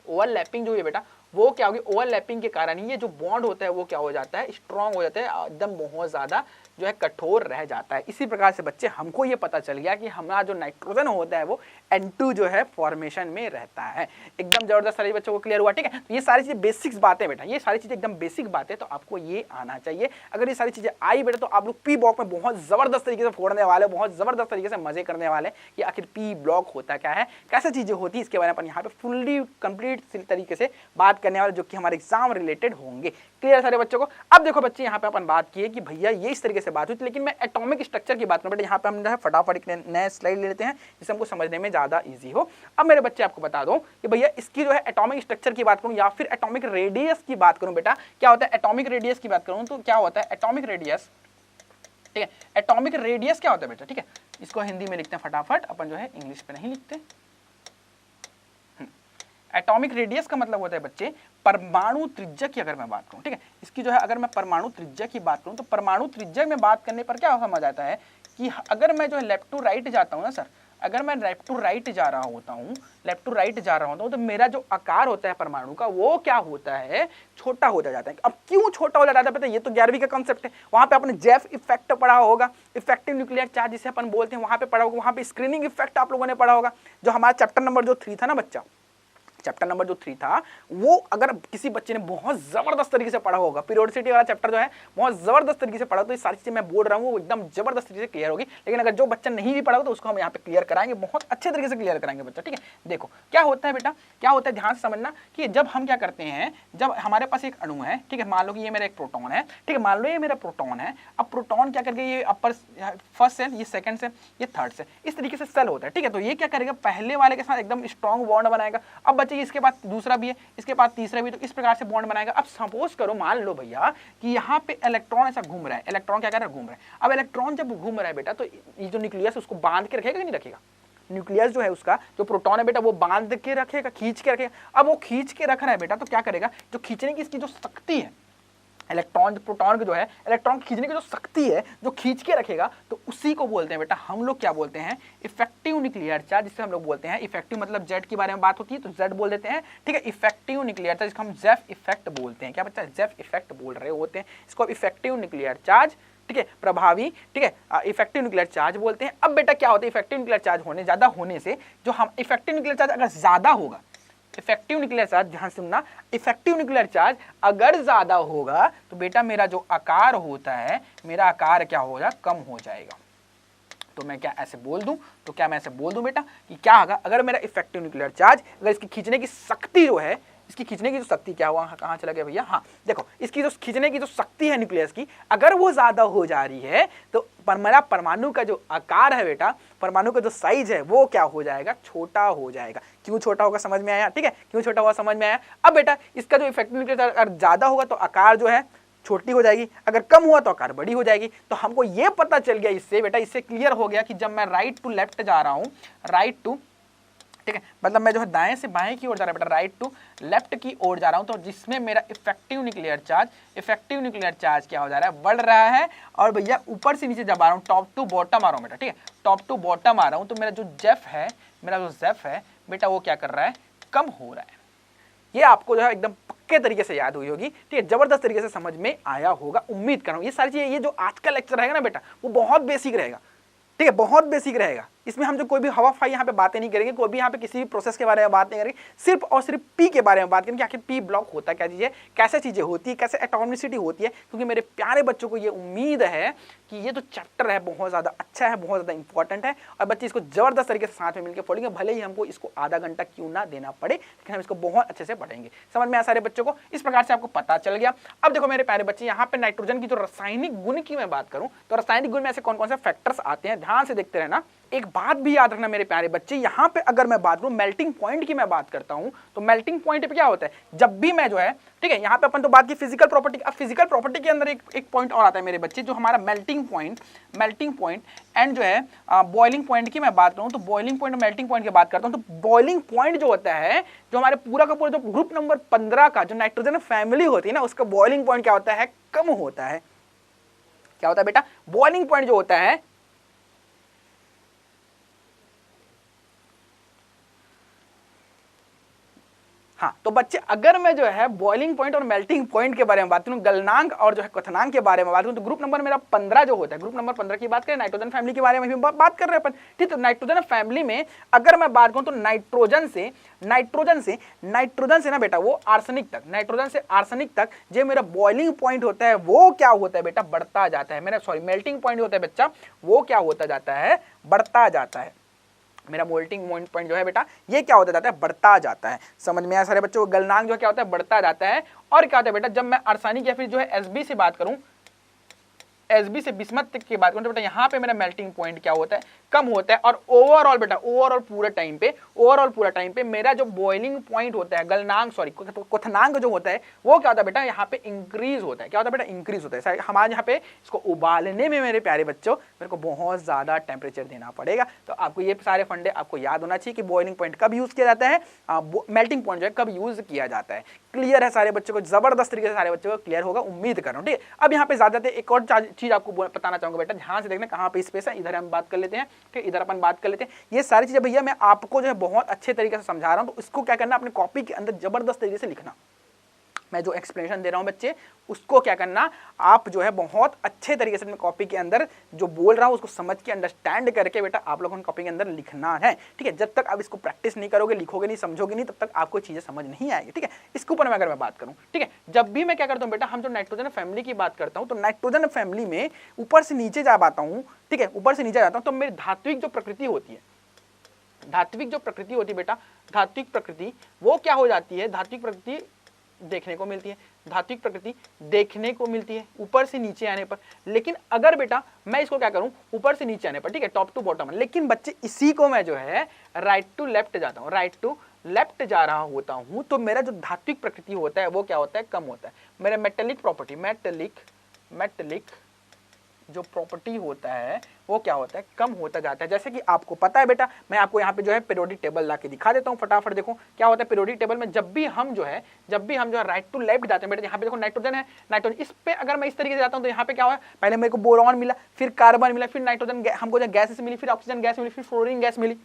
ओवरलैपिंग जो हुई है बेटा, वो क्या होगी, ओवरलैपिंग के कारण ये जो बॉन्ड होता है वो क्या हो जाता है, स्ट्रांग हो जाता है, एकदम बहुत ज्यादा जो है कठोर रह जाता है। इसी प्रकार से बच्चे हमको ये पता चल गया कि हमारा जो नाइट्रोजन होता है वो N2 जो है फॉर्मेशन में रहता है। एकदम जबरदस्त सारी बच्चों को क्लियर हुआ। ठीक है, तो ये सारी चीजें बेसिक्स बातें बेटा, ये सारी चीजें एकदम बेसिक बातें, तो आपको ये आना चाहिए। अगर ये सारी चीजें आई बेटा, तो आप लोग पी ब्लॉक में बहुत जबरदस्त तरीके से फोड़ने वाले, बहुत जबरदस्त तरीके से मजे करने वाले कि आखिर पी ब्लॉक होता क्या है, कैसे चीजें होती है, इसके बारे में अपन यहाँ पे फुल्ली कंप्लीट तरीके से बात करने वाले, जो कि हमारे एग्जाम रिलेटेड होंगे। क्लियर सारे बच्चों को। अब देखो बच्चे, यहाँ पे अपन बात की है कि भैया ये इस तरीके से बात हुई, लेकिन मैं एटॉमिक स्ट्रक्चर की बात करूं बेटा, यहाँ पे हम जो है फटाफट एक नया स्लाइड ले लेते हैं जिससे हमको समझने में ज्यादा इजी हो। अब मेरे बच्चे आपको बता दूं कि भैया इसकी जो है एटॉमिक स्ट्रक्चर की बात करूं या फिर एटॉमिक रेडियस की बात करूं बेटा, क्या होता है एटॉमिक रेडियस की बात करूं तो क्या होता है एटॉमिक रेडियस। ठीक है, एटॉमिक रेडियस क्या होता है बेटा, ठीक है, इसको हिंदी में लिखते हैं फटाफट, अपन जो है इंग्लिश पे नहीं लिखते। एटॉमिक रेडियस का मतलब होता है बच्चे परमाणु त्रिज्या की अगर मैं बात करूं। ठीक है, इसकी जो है अगर मैं परमाणु त्रिज्या की बात करूं, तो परमाणु त्रिज्या में बात करने पर क्या समझ आता है कि अगर मैं जो है लेफ्ट टू राइट जाता हूं ना सर, अगर मैं लेफ्ट टू राइट जा रहा होता हूं, तो मेरा जो आकार होता है परमाणु का वो क्या होता है, छोटा होता जाता है। अब क्यों छोटा हो जाता है पता है, ये तो 11वीं का कॉन्सेप्ट है। वहां पे आपने जेफ इफेक्ट पढ़ा होगा, इफेक्टिव न्यूक्लियर चार्ज जिसे अपन बोलते हैं, वहां पे पढ़ा होगा। वहां पे स्क्रीनिंग इफेक्ट आप लोगों ने पढ़ा होगा, जो हमारा चैप्टर नंबर जो 3 था ना बच्चा, चैप्टर नंबर जो 3 था वो अगर किसी बच्चे ने बहुत जबरदस्त तरीके से पढ़ा होगा, पीरियोडिसिटी वाला चैप्टर जो है बहुत जबरदस्त तरीके से पढ़ा, तो ये सारी चीजें मैं बोल रहा हूँ वो एकदम जबरदस्त तरीके से क्लियर होगी। लेकिन अगर जो बच्चा नहीं भी पढ़ा हो तो उसको हम यहाँ पे क्लियर कराएंगे, बहुत अच्छे तरीके से क्लियर कराएंगे बच्चा, ठीक है। देखो क्या होता है बेटा, क्या होता है ध्यान से समझना कि जब हम क्या करते हैं, जब हमारे पास एक अणु है, ठीक है, मान लो कि ये मेरा एक प्रोटॉन है, ठीक है, मान लो ये मेरा प्रोटॉन है। अब प्रोटॉन क्या करके ये अपर फर्स्ट सेल, ये सेकंड सेल, ये थर्ड सेल, इस तरीके से सेल होता है, ठीक है। तो ये क्या करेगा, पहले वाले के साथ एकदम स्ट्रॉन्ग बॉन्ड बनाएगा। अब बच्चे इसके बाद दूसरा भी है, इसके बाद तीसरा भी, तो इस प्रकार से बॉन्ड बनाएगा। अब सपोज करो, मान लो भैया कि यहाँ पे इलेक्ट्रॉन ऐसा घूम रहा है, इलेक्ट्रॉन क्या कर रहा है, घूम रहा है। अब इलेक्ट्रॉन जब घूम रहा है बेटा, तो ये जो न्यूक्लियस उसको बांध के रखेगा कि नहीं रखेगा, न्यूक्लियस जो है उसका जो प्रोटॉन है बेटा वो बांध के रखेगा, खींच के रखेगा। अब वो खींच के रख रहा है बेटा, तो क्या करेगा, जो खींचने की इसकी जो शक्ति है, इलेक्ट्रॉन प्रोटॉन की जो है इलेक्ट्रॉन खींचने की जो शक्ति है, जो खींच के रखेगा, तो उसी को बोलते हैं बेटा हम लोग क्या बोलते हैं, इफेक्टिव न्यूक्लियर चार्ज, जिसे हम लोग बोलते हैं इफेक्टिव, मतलब जेड के बारे में बात होती है तो जेड बोल देते हैं, ठीक है। इफेक्टिव न्यूक्लियर चार्ज जिसको हम जेफ इफेक्ट बोलते हैं, क्या बच्चा, जेफ इफेक्ट बोल रहे होते हैं इसको इफेक्टिव न्यूक्लियर चार्ज, ठीक है, प्रभावी, ठीक है, इफेक्टिव न्यूक्लियर चार्ज बोलते हैं। अब बेटा क्या होता है, इफेक्टिव न्यूक्लियर चार्ज होने ज्यादा होने से, जो हम इफेक्टिव न्यूक्लियर चार्ज अगर ज्यादा होगा, इफेक्टिव न्यूक्लियर चार्ज, ध्यान से सुनना, इफेक्टिव न्यूक्लियर चार्ज अगर ज्यादा होगा तो बेटा मेरा जो आकार होता है, मेरा आकार क्या होगा, कम हो जाएगा। तो मैं क्या ऐसे बोल दूं, तो क्या मैं ऐसे बोल दूं बेटा कि क्या होगा, अगर मेरा इफेक्टिव न्यूक्लियर चार्ज, अगर इसकी खींचने की शक्ति जो है, इसकी खींचने की जो शक्ति क्या हुआ, कहाँ चला गया भैया, हाँ देखो, इसकी जो खींचने की जो शक्ति है न्यूक्लियस की, अगर वो ज्यादा हो जा रही है तो मेरा परमाणु का जो आकार है बेटा, परमाणु का जो साइज है वो क्या हो जाएगा, छोटा हो जाएगा। क्यों छोटा होगा समझ में आया, ठीक है, क्यों छोटा हुआ समझ में आया। अब बेटा इसका जो इफेक्टिव न्यूक्लियर चार्ज अगर ज्यादा होगा तो आकार जो है छोटी हो जाएगी, अगर कम हुआ तो आकार बड़ी हो जाएगी। तो हमको ये पता चल गया इससे बेटा, इससे क्लियर हो गया कि जब मैं राइट टू लेफ्ट जा रहा हूं, राइट टू, ठीक है, मतलब मैं जो है दाएं से बाएं की ओर जा रहा है बेटा, राइट टू लेफ्ट की ओर जा रहा हूं, तो जिसमें मेरा इफेक्टिव न्यूक्लियर चार्ज क्या हो जा रहा है, बढ़ रहा है। और भैया ऊपर से नीचे जब आ रहा हूं, टॉप टू बॉटम आ रहा हूं बेटा, ठीक है, टॉप टू बॉटम आ रहा हूं, तो मेरा जो जेफ है, मेरा जो जेफ है बेटा वो क्या कर रहा है, कम हो रहा है। ये आपको जो है एकदम पक्के तरीके से याद हुई होगी, ठीक है, जबरदस्त तरीके से समझ में आया होगा, उम्मीद कर रहा हूं। ये सारी चीजें, ये जो आज का लेक्चर रहेगा ना बेटा वो बहुत बेसिक रहेगा, ठीक है, बहुत बेसिक रहेगा। इसमें हम जो कोई भी हवा फाई यहाँ पे बातें नहीं करेंगे, कोई भी यहाँ पे किसी भी प्रोसेस के बारे में बात नहीं करेंगे, सिर्फ और सिर्फ पी के बारे में बात करेंगे, आखिर पी ब्लॉक होता क्या चीज़ है, कैसे चीज़ें होती है, कैसे एटॉमिसिटी होती है। क्योंकि मेरे प्यारे बच्चों को ये उम्मीद है कि ये जो चैप्टर है बहुत ज़्यादा अच्छा है, बहुत ज़्यादा इंपॉर्टेंट है, और बच्चे इसको जबरदस्त तरीके से साथ में मिलकर पढ़ेंगे, भले ही हमको इसको आधा घंटा क्यों ना देना पड़े, लेकिन हम इसको बहुत अच्छे से पढ़ेंगे। समझ में आया सारे बच्चों को, इस प्रकार से आपको पता चल गया। अब देखो मेरे प्यारे बच्चे, यहाँ पे नाइट्रोजन की जो रासायनिक गुण की मैं बात करूँ, तो रासायनिक गुण में ऐसे कौन कौन से फैक्टर्स आते हैं, ध्यान से देखते रहना। एक बात भी याद रखना मेरे प्यारे बच्चे, यहाँ पे अगर मैं बात करूं मेल्टिंग पॉइंट की मैं बात करता हूं, तो मेल्टिंग पॉइंट पे क्या होता है, जब भी मैं जो है, ठीक है, यहाँ पे अपन तो बात की फिजिकल प्रॉपर्टी। अब फिजिकल प्रॉपर्टी के अंदर एक पॉइंट और आता है मेरे बच्चे, जो हमारा मेल्टिंग पॉइंट एंड जो है बॉइलिंग पॉइंट की मैं बात करूं, तो बॉइलिंग पॉइंट मेल्टिंग पॉइंट की बात करता हूं, तो बॉइलिंग पॉइंट जो होता है, जो हमारे पूरा का पूरा जो ग्रुप नंबर 15 का जो नाइट्रोजन फैमिली होती है ना, उसका बॉइलिंग पॉइंट क्या होता है, कम होता है। क्या होता है बेटा, बॉइलिंग पॉइंट जो होता है, हाँ, तो बच्चे अगर मैं जो है बॉइलिंग पॉइंट और मेल्टिंग पॉइंट के बारे में बात करूं, गलनांक और जो है क्वथनांक के बारे में बात करूं, तो ग्रुप नंबर मेरा 15 जो होता है, ग्रुप नंबर 15 की बात करें, नाइट्रोजन फैमिली के बारे में भी बात कर रहे हैं अपन, ठीक। तो नाइट्रोजन फैमिली में अगर मैं बात करूं तो नाइट्रोजन से ना बेटा वो आर्सेनिक तक, नाइट्रोजन से आर्सेनिक तक जो मेरा बॉइलिंग पॉइंट होता है वो क्या होता है बेटा, बढ़ता जाता है। मेरा मेल्टिंग पॉइंट होता है बच्चा, वो क्या होता जाता है, बढ़ता जाता है। मेरा मोल्टिंग पॉइंट जो है बेटा ये क्या होता जाता है, बढ़ता जाता है। समझ में आया सारे बच्चों को, गलनांक जो क्या होता है, बढ़ता जाता है। और क्या होता है बेटा, जब मैं आर्सेनिक या फिर जो है एसबी से बात करूं, एसबी से बिस्मथ तक की बात करूं, तो बेटा यहाँ पे मेरा मेल्टिंग पॉइंट क्या होता है, कम होता है। और ओवरऑल बेटा, ओवरऑल पूरा टाइम पे मेरा जो बॉइलिंग पॉइंट होता है, गलनांक क्वथनांक जो होता है वो क्या होता है बेटा, यहाँ पे इंक्रीज होता है। क्या होता है बेटा, इंक्रीज होता है। हमारे यहाँ पे इसको उबालने में मेरे प्यारे बच्चों मेरे को बहुत ज्यादा टेम्परेचर देना पड़ेगा। तो आपको ये सारे फंडे आपको याद होना चाहिए कि बॉइलिंग पॉइंट कब यूज किया जाता है, मेल्टिंग पॉइंट जो है कब यूज किया जाता है। क्लियर है सारे बच्चों को, जबरदस्त तरीके से सारे बच्चों को क्लियर होगा, उम्मीद कर रहा हूँ, ठीक है। अब यहाँ पे ज्यादा एक और चीज आपको बताना चाहूंगा बेटा, ध्यान से देखना कहाँ पे स्पेस है, इधर हम बात कर लेते हैं, ठीक, इधर अपन बात कर लेते हैं। ये सारी चीजें भैया मैं आपको जो है बहुत अच्छे तरीके से समझा रहा हूँ, तो इसको क्या करना, अपने कॉपी के अंदर जबरदस्त तरीके से लिखना, मैं जो एक्सप्लेनेशन दे रहा हूं बच्चे, उसको क्या करना, आप जो है बहुत अच्छे तरीके से अपने कॉपी के अंदर जो बोल रहा हूं उसको समझ के अंडरस्टैंड करके बेटा आप लोगों ने कॉपी के अंदर लिखना है। ठीक है, जब तक आप इसको प्रैक्टिस नहीं करोगे, लिखोगे नहीं, समझोगे नहीं, तब तक आपको चीजें समझ नहीं आएगी। ठीक है, इसके ऊपर अगर मैं बात करूं, ठीक है, जब भी मैं क्या करता हूं बेटा, हम जो नाइट्रोजन फैमिली की बात करता हूं, तो नाइट्रोजन फैमिली में ऊपर से नीचे जा पाता हूं, ठीक है, ऊपर से नीचे जाता हूं, तो मेरी धात्विक जो प्रकृति होती है, धात्विक जो प्रकृति होती है बेटा, धात्विक प्रकृति वो क्या हो जाती है, धात्विक प्रकृति देखने को मिलती है, धात्विक प्रकृति देखने को मिलती है ऊपर से नीचे आने पर। लेकिन अगर बेटा मैं इसको क्या करूं, ऊपर से नीचे आने पर, ठीक है, टॉप टू बॉटम, लेकिन बच्चे इसी को मैं जो है राइट टू लेफ्ट जाता हूं, राइट टू लेफ्ट जा रहा होता हूं, तो मेरा जो धात्विक प्रकृति होता है वो क्या होता है, कम होता है। मेरा मेटेलिक प्रॉपर्टी, मेटेलिक जो प्रॉपर्टी होता है वो क्या होता है, कम होता जाता है। जैसे कि आपको पता है बेटा, मैं आपको यहाँ पे जो है पीरियोडिक टेबल ला के दिखा देता हूँ फटाफट। देखो क्या होता है पीरियोडिक टेबल में, जब भी हम जो है राइट टू लेफ्ट जाते हैं बेटा, यहाँ पे देखो नाइट्रोजन है, नाइट्रोजन इस पे अगर मैं इस तरीके से जाता हूँ तो यहाँ पे क्या हुआ, पहले मेरे को बोरॉन मिला, फिर कार्बन मिला, फिर नाइट्रोजन हमको जो गैसेस मिली, फिर ऑक्सीजन गैस मिली, फिर फ्लोरीन गैस मिली।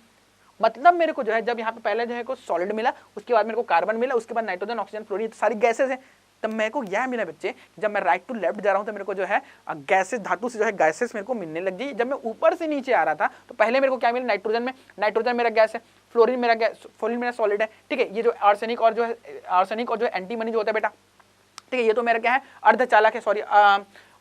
मतलब मेरे को जो है जब यहाँ पे पहले जो है को सॉलिड मिला, उसके बाद मेरे को कार्बन मिला, उसके बाद नाइट्रोजन, ऑक्सीजन, फ्लोरीन, सारी गैसेस है। तब मेरे को यह मिला बच्चे, जब मैं राइट टू लेफ्ट जा रहा हूं तो मेरे को जो है गैसेस, धातु से जो है गैसेस मेरे को मिलने लग गई। जब मैं ऊपर से नीचे आ रहा था तो पहले मेरे को क्या मिला, नाइट्रोजन में, नाइट्रोजन मेरा गैस है, फ्लोरीन मेरा गैस, फ्लोरीन मेरा सॉलिड है। ठीक है, ये जो आर्सेनिक और जो है एंटीमनी जो होता है बेटा, ठीक है, ये तो मेरा क्या है, अर्धचालक है, सॉरी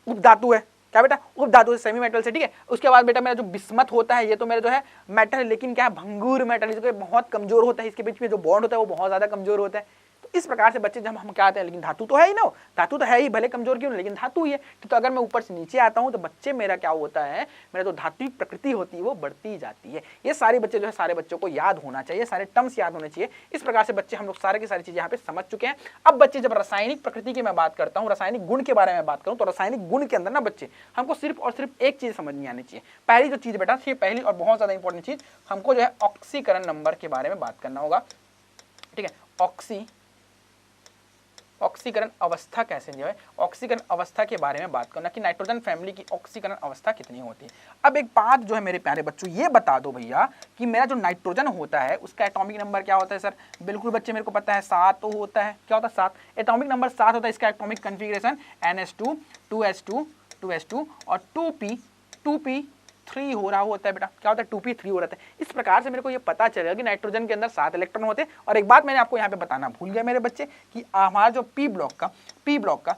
उपधातु है, क्या बेटा, उपधातु से, सेमी मेटल से। ठीक है, उसके बाद बेटा मेरा जो बिस्मथ होता है, ये तो मेरा जो है मेटल है, लेकिन क्या है, भंगुर मेटल, इसको बहुत कमजोर होता है, इसके बीच में जो बॉन्ड होता है वो बहुत ज्यादा कमजोर होता है। इस प्रकार से बच्चे जब हम क्या आते हैं, लेकिन धातु तो है ही ना, धातु तो है ही, भले कमजोर क्यों, लेकिन धातु ही है। तो अगर मैं ऊपर से नीचे आता हूं तो बच्चे मेरा क्या होता है, मेरा जो धात्विक प्रकृति होती है वो बढ़ती जाती है। ये सारे बच्चे जो है, सारे बच्चों को याद होना चाहिए, सारे टर्म्स याद होने चाहिए। इस प्रकार से बच्चे हम लोग सारे की सारी चीजें यहाँ पे समझ चुके हैं। अब बच्चे जब रासायनिक प्रकृति की मैं बात करता हूँ, रासायनिक गुण के बारे में बात करूँ, तो रासायनिक गुण के अंदर ना बच्चे हमको सिर्फ और सिर्फ एक चीज समझ नहीं आनी चाहिए। पहली जो चीज बेटा, पहली और बहुत ज्यादा इंपॉर्टेंट चीज, हमको जो है ऑक्सीकरण नंबर के बारे में बात करना होगा। ठीक है, ऑक्सीकरण अवस्था कैसे जो है, ऑक्सीकरण अवस्था के बारे में बात करना कि नाइट्रोजन फैमिली की ऑक्सीकरण अवस्था कितनी होती है। अब एक बात जो है मेरे प्यारे बच्चों, ये बता दो भैया कि मेरा जो नाइट्रोजन होता है उसका एटॉमिक नंबर क्या होता है। सर बिल्कुल बच्चे मेरे को पता है, 7 तो होता है। क्या होता है, 7, एटॉमिक नंबर 7 होता है। इसका एटॉमिक कन्फिग्रेशन NH2 2S2 और 2p3 हो रहा होता है बेटा। क्या होता है, 2p3 हो रहा है। इस प्रकार से मेरे को ये पता चलेगा कि नाइट्रोजन के अंदर 7 इलेक्ट्रॉन होते हैं। और एक बात मैंने आपको यहाँ पे बताना भूल गया मेरे बच्चे, कि हमारा जो पी ब्लॉक का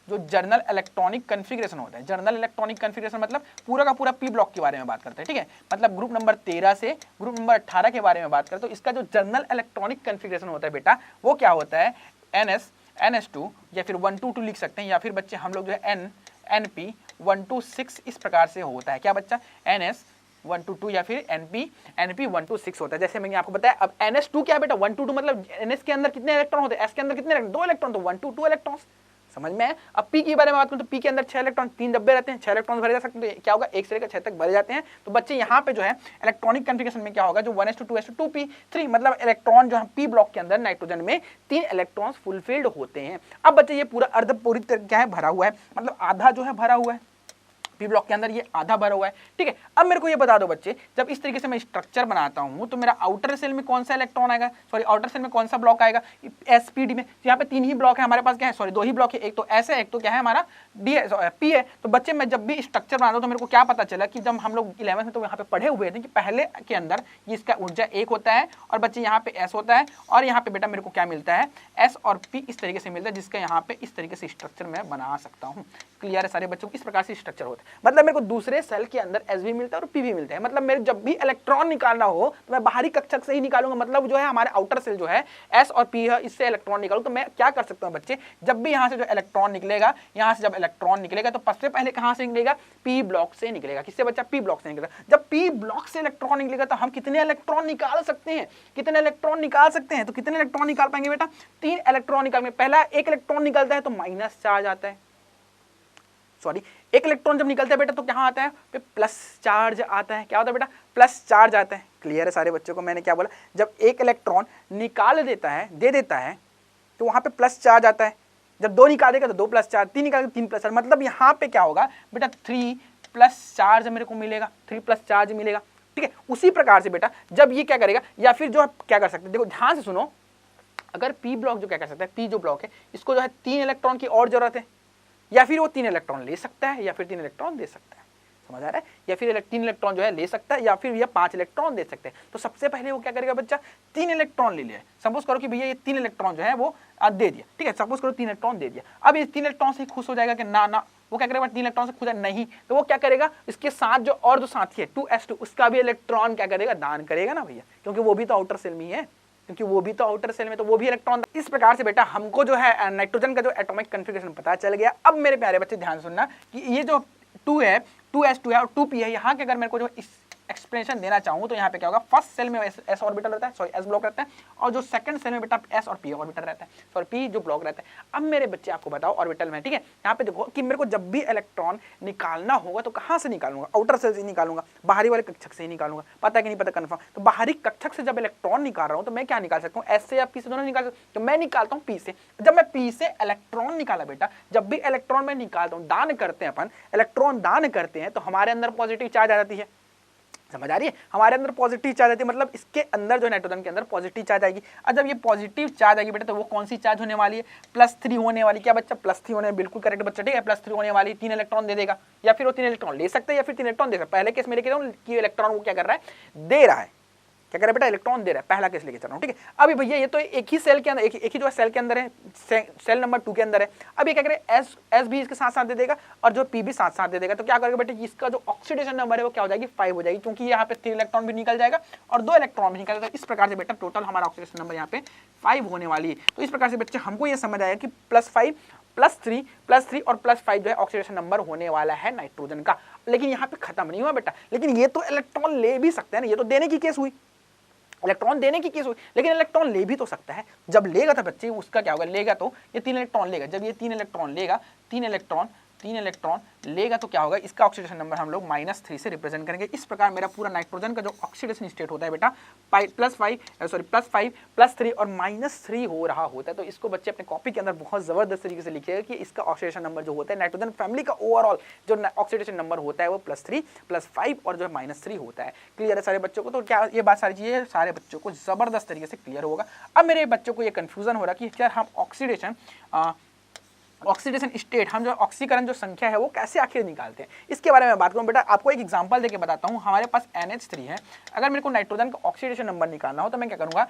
जो जर्नल इलेक्ट्रॉनिक कन्फिग्रेशन होता है, जर्नल इलेक्ट्रॉनिक कन्फिग्रेशन मतलब पूरा का पूरा पी ब्लॉक के बारे में बात करते हैं। ठीक है, मतलब ग्रुप नंबर 13 से ग्रुप नंबर 18 के बारे में बात करते हैं। तो इसका जो जर्नल इलेक्ट्रॉनिक कन्फिग्रेशन होता है बेटा, वो क्या होता है, NH2 या फिर 122 लिख सकते हैं, या फिर बच्चे हम लोग जो है NP 126 इस प्रकार से होता है। क्या बच्चा, NS122 या फिर NP 126 होता है। जैसे मैंने आपको बताया, अब NS2 क्या है बेटा, 122 मतलब NS के अंदर कितने इलेक्ट्रॉन होते हैं, S के अंदर कितने इलेक्ट्रॉन, 2 इलेक्ट्रॉन, तो 122 इलेक्ट्रॉन। समझ में है। अब पी के बारे में बात करूं तो पी के अंदर 6 इलेक्ट्रॉन, 3 डब्बे रहते हैं, 6 इलेक्ट्रॉन भरे जा सकते हैं। तो क्या होगा, 1 से लेकर 6 तक भरे जाते हैं। तो बच्चे यहाँ पे जो है इलेक्ट्रॉनिक कन्फिग्रेशन में क्या होगा, जो 1s2 2s2 2p3 मतलब इलेक्ट्रॉन जो है पी ब्लॉक के अंदर नाइट्रोजन में 3 इलेक्ट्रॉन्स फुलफिल्ड होते हैं। अब बच्चे ये पूरा अर्ध पूरी तरह क्या है, भरा हुआ है, मतलब आधा जो है भरा हुआ है पी ब्लॉक के अंदर, ये आधा भरा हुआ है। ठीक है, अब मेरे को ये बता दो बच्चे, जब इस तरीके से मैं स्ट्रक्चर बनाता हूं तो मेरा आउटर सेल में कौन सा इलेक्ट्रॉन आएगा, सॉरी आउटर सेल में कौन सा ब्लॉक आएगा, एसपीडी में। तो यहाँ पे 3 ही ब्लॉक है हमारे पास, क्या है, सॉरी 2 ही ब्लॉक है, एक तो एस है, एक तो क्या है हमारा डी है, पी है। तो बच्चे मैं जब भी स्ट्रक्चर बनाता हूं तो मेरे को क्या पता चला कि जब हम लोग 11th में तो यहाँ पे पढ़े हुए थे कि पहले के अंदर इसका ऊर्जा 1 होता है और बच्चे यहाँ पे एस होता है, और यहाँ पे बेटा मेरे को क्या मिलता है, एस और पी इस तरीके से मिलता है, जिसका यहाँ पे इस तरीके से स्ट्रक्चर मैं बना सकता हूँ। क्लियर है सारे बच्चों को, इस प्रकार से स्ट्रक्चर होता है। मतलब मेरे को दूसरे सेल के अंदर एस भी मिलता है और पी भी मिलता है। मतलब मेरे जब भी इलेक्ट्रॉन निकालना हो तो मैं बाहरी कक्षक से ही निकालूंगा। मतलब जो है हमारे आउटर सेल जो है एस और पी है, इससे इलेक्ट्रॉन निकालूं। तो मैं क्या कर सकता हूं बच्चे, जब भी यहां से जो इलेक्ट्रॉन निकलेगा, यहां से जब इलेक्ट्रॉन निकलेगा तो सबसे पहले कहां से निकलेगा, पी ब्लॉक से निकलेगा। किससे बच्चा, पी ब्लॉक से निकलेगा। जब पी ब्लॉक से इलेक्ट्रॉन निकलेगा तो हम कितने इलेक्ट्रॉन निकाल सकते हैं, कितने इलेक्ट्रॉन निकाल सकते हैं, तो कितने इलेक्ट्रॉन निकाल पाएंगे बेटा, 3 इलेक्ट्रॉन निकाल। पहला 1 इलेक्ट्रॉन निकलता है तो माइनस चार्ज आता है, सॉरी 1 इलेक्ट्रॉन जब निकलता है बेटा तो क्या आता है, प्लस चार्ज आता है। क्या होता है बेटा, प्लस चार्ज आता है। क्लियर है सारे बच्चों को, मैंने क्या बोला, जब 1 इलेक्ट्रॉन निकाल देता है, दे देता है, तो वहां पे प्लस चार्ज आता है। जब 2 निकाल देगा तो 2 प्लस चार्ज, 3 निकालेगा 3 प्लस चार्ज। मतलब यहाँ पे क्या होगा बेटा, 3 प्लस चार्ज मेरे को मिलेगा, 3 प्लस चार्ज मिलेगा। ठीक है, उसी प्रकार से बेटा जब ये क्या करेगा, या फिर जो क्या कर सकते हैं, देखो ध्यान से सुनो, अगर पी ब्लॉक जो क्या कर सकता है, पी जो ब्लॉक है इसको जो है 3 इलेक्ट्रॉन की और जरूरत है, या फिर वो 3 इलेक्ट्रॉन ले सकता है या फिर 3 इलेक्ट्रॉन दे सकता है, समझ आ रहा है, या फिर 3 इलेक्ट्रॉन जो है ले सकता है या फिर ये 5 इलेक्ट्रॉन दे सकते हैं। तो सबसे पहले वो क्या करेगा बच्चा, 3 इलेक्ट्रॉन ले लिया। सपोज करो कि भैया ये 3 इलेक्ट्रॉन जो है वो दे दिया, ठीक है, सपोज करो 3 इलेक्ट्रॉन दे दिया। अब ये 3 इलेक्ट्रॉन से खुश हो जाएगा कि ना ना, वो क्या करेगा 3 इलेक्ट्रॉन से खुश है नहीं, तो वो क्या करेगा इसके साथ जो और जो साथी है 2s2 उसका भी इलेक्ट्रॉन क्या करेगा, दान करेगा ना भैया, क्योंकि वो भी तो आउटर सेल में है, क्योंकि वो भी तो आउटर सेल में, तो वो भी इलेक्ट्रॉन। इस प्रकार से बेटा हमको जो है नाइट्रोजन का जो एटॉमिक कॉन्फ़िगरेशन पता चल गया। अब मेरे प्यारे बच्चे ध्यान सुनना कि ये जो 2 है, 2s2 है और 2p है, यहाँ के अगर मेरे को जो इस एक्सप्लेनेशन देना चाहूँ तो यहाँ पे क्या होगा, फर्स्ट सेल में s ऑर्बिटल रहता है, सॉरी s ब्लॉक रहता है, और जो सेकंड सेल में बेटा s और p ऑर्बिटल रहता है, सॉरी p जो ब्लॉक रहता है। अब मेरे बच्चे आपको बताओ ऑर्बिटल में, ठीक है, यहाँ पे देखो कि मेरे को जब भी इलेक्ट्रॉन निकालना होगा तो कहाँ से निकालूंगा, आउटर सेल से निकालूंगा, बाहरी वाले कक्षक से ही निकालूंगा, पता है कि नहीं पता कंफर्म। तो बाहरी कक्षक से जब इलेक्ट्रॉन निकाल रहा हूँ तो मैं क्या निकाल सकता हूँ, s से या p से, दोनों निकाल सकता हूँ। तो मैं निकालता हूँ p से। जब मैं p से इलेक्ट्रॉन निकाला बेटा, जब भी इलेक्ट्रॉन में निकालता हूँ, दान करते हैं अपन, इलेक्ट्रॉन दान करते हैं तो हमारे अंदर पॉजिटिव चार्ज आ जाती है, समझ आ रही है, हमारे अंदर पॉजिटिव चार्ज आती है, मतलब इसके अंदर जो नाइट्रोजन के अंदर पॉजिटिव चार्ज आएगी। और जब ये पॉजिटिव चार्ज आएगी बेटा तो वो कौन सी चार्ज होने वाली है, +3 होने वाली। क्या बच्चा, +3 होने, बिल्कुल करेक्ट बच्चा, ठीक है, +3 होने वाली, 3 इलेक्ट्रॉन दे देगा, या फिर वो 3 इलेक्ट्रॉन ले सकता है या फिर 3 इलेक्ट्रॉन दे सकता है। पहले केस में लेके जाऊँ कि इलेक्ट्रॉन वो क्या कर रहा है, दे रहा है, क्या कर रहा है बेटा, इलेक्ट्रॉन दे रहा है, पहला केस लेके चल रहा हूँ, ठीक है। अभी भैया ये तो एक ही सेल के अंदर, एक ही जो है सेल के अंदर है, सेल नंबर 2 के अंदर है। अब ये क्या करे, एस भी इसके साथ साथ दे देगा और जो पी भी साथ साथ दे देगा। तो क्या करेगा बेटा, इसका जो ऑक्सीडेशन नंबर है वो क्या हो जाएगी, 5 हो जाएगी, क्योंकि यहाँ पे 3 इलेक्ट्रॉन भी निकल जाएगा और 2 इलेक्ट्रॉन भी निकल जाएगा। इस प्रकार से बेटा टोटल हमारा ऑक्सीडेशन नंबर यहाँ पे 5 होने वाली है। तो इस प्रकार से बच्चे हमको ये समझ आया कि +5 +3 और +5 जो है ऑक्सीडेशन नंबर होने वाला है नाइट्रोजन का। लेकिन यहाँ पे खत्म नहीं हुआ बेटा, लेकिन ये तो इलेक्ट्रॉन ले भी सकते हैं ना, ये तो देने की केस हुई, इलेक्ट्रॉन देने की केस हुई, लेकिन इलेक्ट्रॉन ले भी तो सकता है। जब लेगा था बच्चे उसका क्या होगा, लेगा तो ये 3 इलेक्ट्रॉन लेगा, जब ये 3 इलेक्ट्रॉन लेगा, 3 इलेक्ट्रॉन लेगा तो क्या होगा, इसका ऑक्सीडेशन नंबर हम लोग -3 से रिप्रेजेंट करेंगे। इस प्रकार मेरा पूरा नाइट्रोजन का जो ऑक्सीडेशन स्टेट होता है बेटा +5 +3 और -3 हो रहा होता है। तो इसको बच्चे अपने कॉपी के अंदर बहुत जबरदस्त तरीके से लिखिएगा कि इसका ऑक्सीडेशन नंबर जो होता है नाइट्रोजन फैमिली का ओवरऑल जो ऑक्सीडेशन नंबर होता है वो +3 +5 और जो है -3 होता है। क्लियर है सारे बच्चों को? तो क्या ये बात सारी चीजें सारे बच्चों को जबरदस्त तरीके से क्लियर होगा। अब मेरे बच्चों को ये कंफ्यूजन हो रहा है कि क्या हम ऑक्सीडेशन स्टेट, हम जो ऑक्सीकरण जो संख्या है वो कैसे आखिर निकालते हैं, इसके बारे में बात करूं बेटा। आपको एक एग्जांपल देके बताता हूं। हमारे पास NH3 है, अगर मेरे को नाइट्रोजन का ऑक्सीडेशन नंबर निकालना हो तो मैं क्या करूंगा,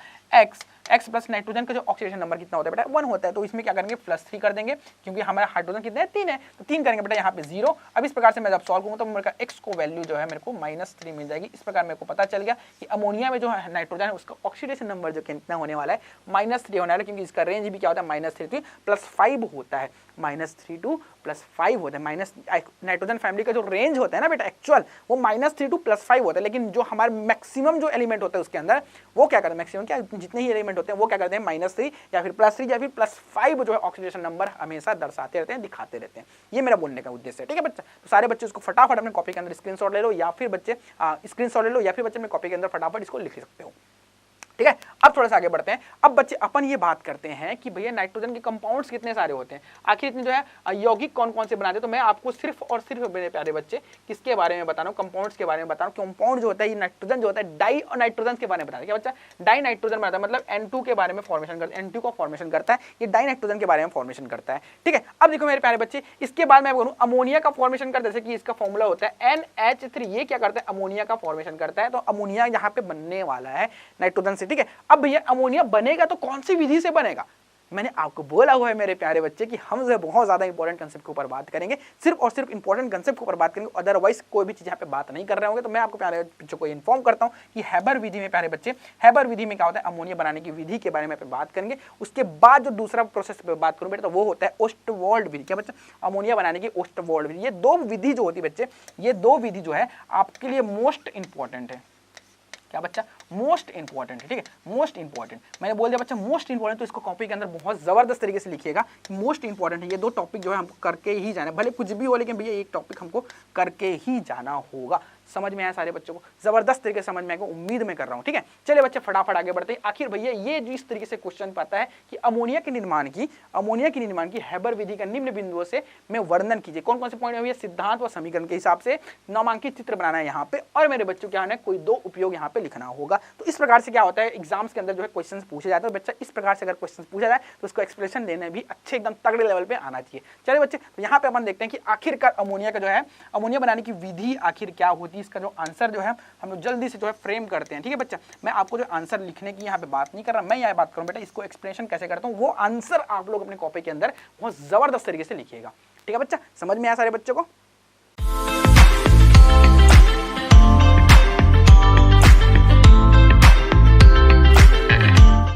x प्लस नाइट्रोजन का जो ऑक्सीडेशन नंबर कितना होता है बेटा 1 होता है, तो इसमें क्या करेंगे +3 कर देंगे, क्योंकि हमारा हाइड्रोजन कितने हैं 3 है, तो 3 करेंगे बेटा यहाँ पे 0। अब इस प्रकार से मैं जब सॉल्व करूंगा तो मेरे का x को वैल्यू जो है मेरे को -3 मिल जाएगी। इस प्रकार मेरे को पता चल गया कि अमोनिया में जो है नाइट्रोजन है उसका ऑक्सीडेशन नंबर जो कितना होने वाला है -3 होने वाला है, क्योंकि इसका रेंज भी क्या होता है -3 +5 होता है, -3 to +5 होता है। नाइट्रोजन फैमिली का जो रेंज होता है ना बेटा एक्चुअल वो -3 to +5 होता है, लेकिन जो हमारे मैक्सिमम जो एलिमेंट होता है उसके अंदर वो क्या करते हैं, मैक्सिमम क्या जितने ही एलिमेंट होते हैं वो क्या करते हैं -3 या फिर +3 या फिर +5 जो है ऑक्सीडेशन नंबर हमेशा दर्शाते रहते हैं, दिखाते रहते हैं। ये मेरा बोलने का उद्देश्य है, ठीक है बच्चा। तो सारे बच्चे इसको फटाफट अपने कॉपी के अंदर स्क्रीनशॉट ले लो, या फिर बच्चे स्क्रीनशॉट ले लो, या फिर बच्चे अपने कॉपी के अंदर फटाफट इसको लिख सकते हो, ठीक है। अब थोड़ा सा आगे बढ़ते हैं। अब बच्चे अपन ये बात करते हैं कि भैया नाइट्रोजन के कंपाउंड्स कितने सारे होते हैं, आखिर इतने जो है यौगिक कौन कौन से बनाते हैं। तो मैं आपको सिर्फ और सिर्फ मेरे प्यारे बच्चे किसके बारे में बता रहा हूँ, कंपाउंड्स के बारे में बता रहा हूँ। कंपाउंड जो होता है ये नाइट्रोजन जो होता है डाई और नाइट्रोजन के बारे में बता रहा है। क्या बच्चा, डाई नाइट्रोजन बनाता है, मतलब N2 के बारे में फॉर्मेशन करता है, N2 को फॉर्मेशन करता है, ये डाई नाइट्रोजन के बारे में फॉर्मेशन करता है, ठीक है। अब देखो मेरे प्यारे बच्चे, इसके बाद मैं बोलूँ अमोनिया का फॉर्मेशन करता है, जैसे कि इसका फॉर्मूला होता है NH3, ये क्या करता है, अमोनिया का फॉर्मेशन करता है। तो अमोनिया यहाँ पे बनने वाला है नाइट्रोजन से, ठीक है। अब भैया अमोनिया बनेगा तो कौन सी विधि से बनेगा, मैंने आपको बोला हुआ है मेरे प्यारे बच्चे कि हम जो बहुत ज्यादा इंपॉर्टेंट कंसेप्ट के ऊपर बात करेंगे, सिर्फ और सिर्फ इंपॉर्टेंट कंसेप्ट के ऊपर बात करेंगे, अदरवाइज कोई भी चीज यहाँ पे बात नहीं कर रहे होंगे। तो मैं आपको प्यारे बच्चों को इन्फॉर्म करता हूँ कि हैबर विधि में प्यारे बच्चे, हैबर विधि में क्या होता है, अमोनिया बनाने की विधि के बारे में बात करेंगे। उसके बाद जो दूसरा प्रोसेस पे बात करूँ बेटा तो वो होता है ओस्टवॉल्ड विधि। क्या बच्चा, अमोनिया बनाने की ओस्टवॉल्ड विधि। ये दो विधि जो होती है बच्चे, ये दो विधि जो है आपके लिए मोस्ट इंपॉर्टेंट है। क्या बच्चा, मोस्ट इंपॉर्टेंट है, ठीक है, मोस्ट इंपॉर्टेंट। मैंने बोल दिया बच्चा मोस्ट इंपॉर्टेंट, तो इसको कॉपी के अंदर बहुत जबरदस्त तरीके से लिखिएगा कि मोस्ट इंपॉर्टेंट है। ये दो टॉपिक जो है हमको करके ही जाना है, भले कुछ भी हो लेकिन भैया एक टॉपिक हमको करके ही जाना होगा। समझ में आया सारे बच्चों को? जबरदस्त तरीके से समझ में आएगा, उम्मीद मैं कर रहा हूँ। ठीक है, चलिए बच्चे फटाफट आगे बढ़ते हैं। आखिर भैया ये जो इस तरीके से क्वेश्चन पाता है कि अमोनिया के निर्माण की हैबर विधि का निम्न बिंदुओं से में वर्णन कीजिए। कौन कौन से पॉइंट है? सिद्धांत व समीकरण के हिसाब से नामांकित चित्र बनाना है यहाँ पे, और मेरे बच्चों क्या है कोई दो उपयोग यहाँ पे लिखना होगा। तो इस प्रकार से क्या होता है, एग्जाम्स के अंदर जो है क्वेश्चन पूछे जाते हैं। बच्चा इस प्रकार से अगर क्वेश्चन पूछा जाए तो उसको एक्सप्लेनेशन देने भी अच्छे एकदम तगड़े लेवल पे आना चाहिए। चलिए बच्चे, तो यहाँ पे अपन देखते हैं कि आखिरकार अमोनिया का जो है अमोनिया बनाने की विधि आखिर क्या होती है। इसका जो आंसर जो है हम लोग जल्दी से जो है फ्रेम करते हैं। ठीक है बच्चा, मैं आपको जो आंसर लिखने की यहाँ पे बात नहीं कर रहा, मैं यहाँ बात करूँ बेटा इसको एक्सप्लेनेशन कैसे करता हूँ, वो आंसर आप लोग अपने कॉपी के अंदर बहुत जबरदस्त तरीके से लिखिएगा। ठीक है बच्चा, समझ में आया सारे बच्चों को?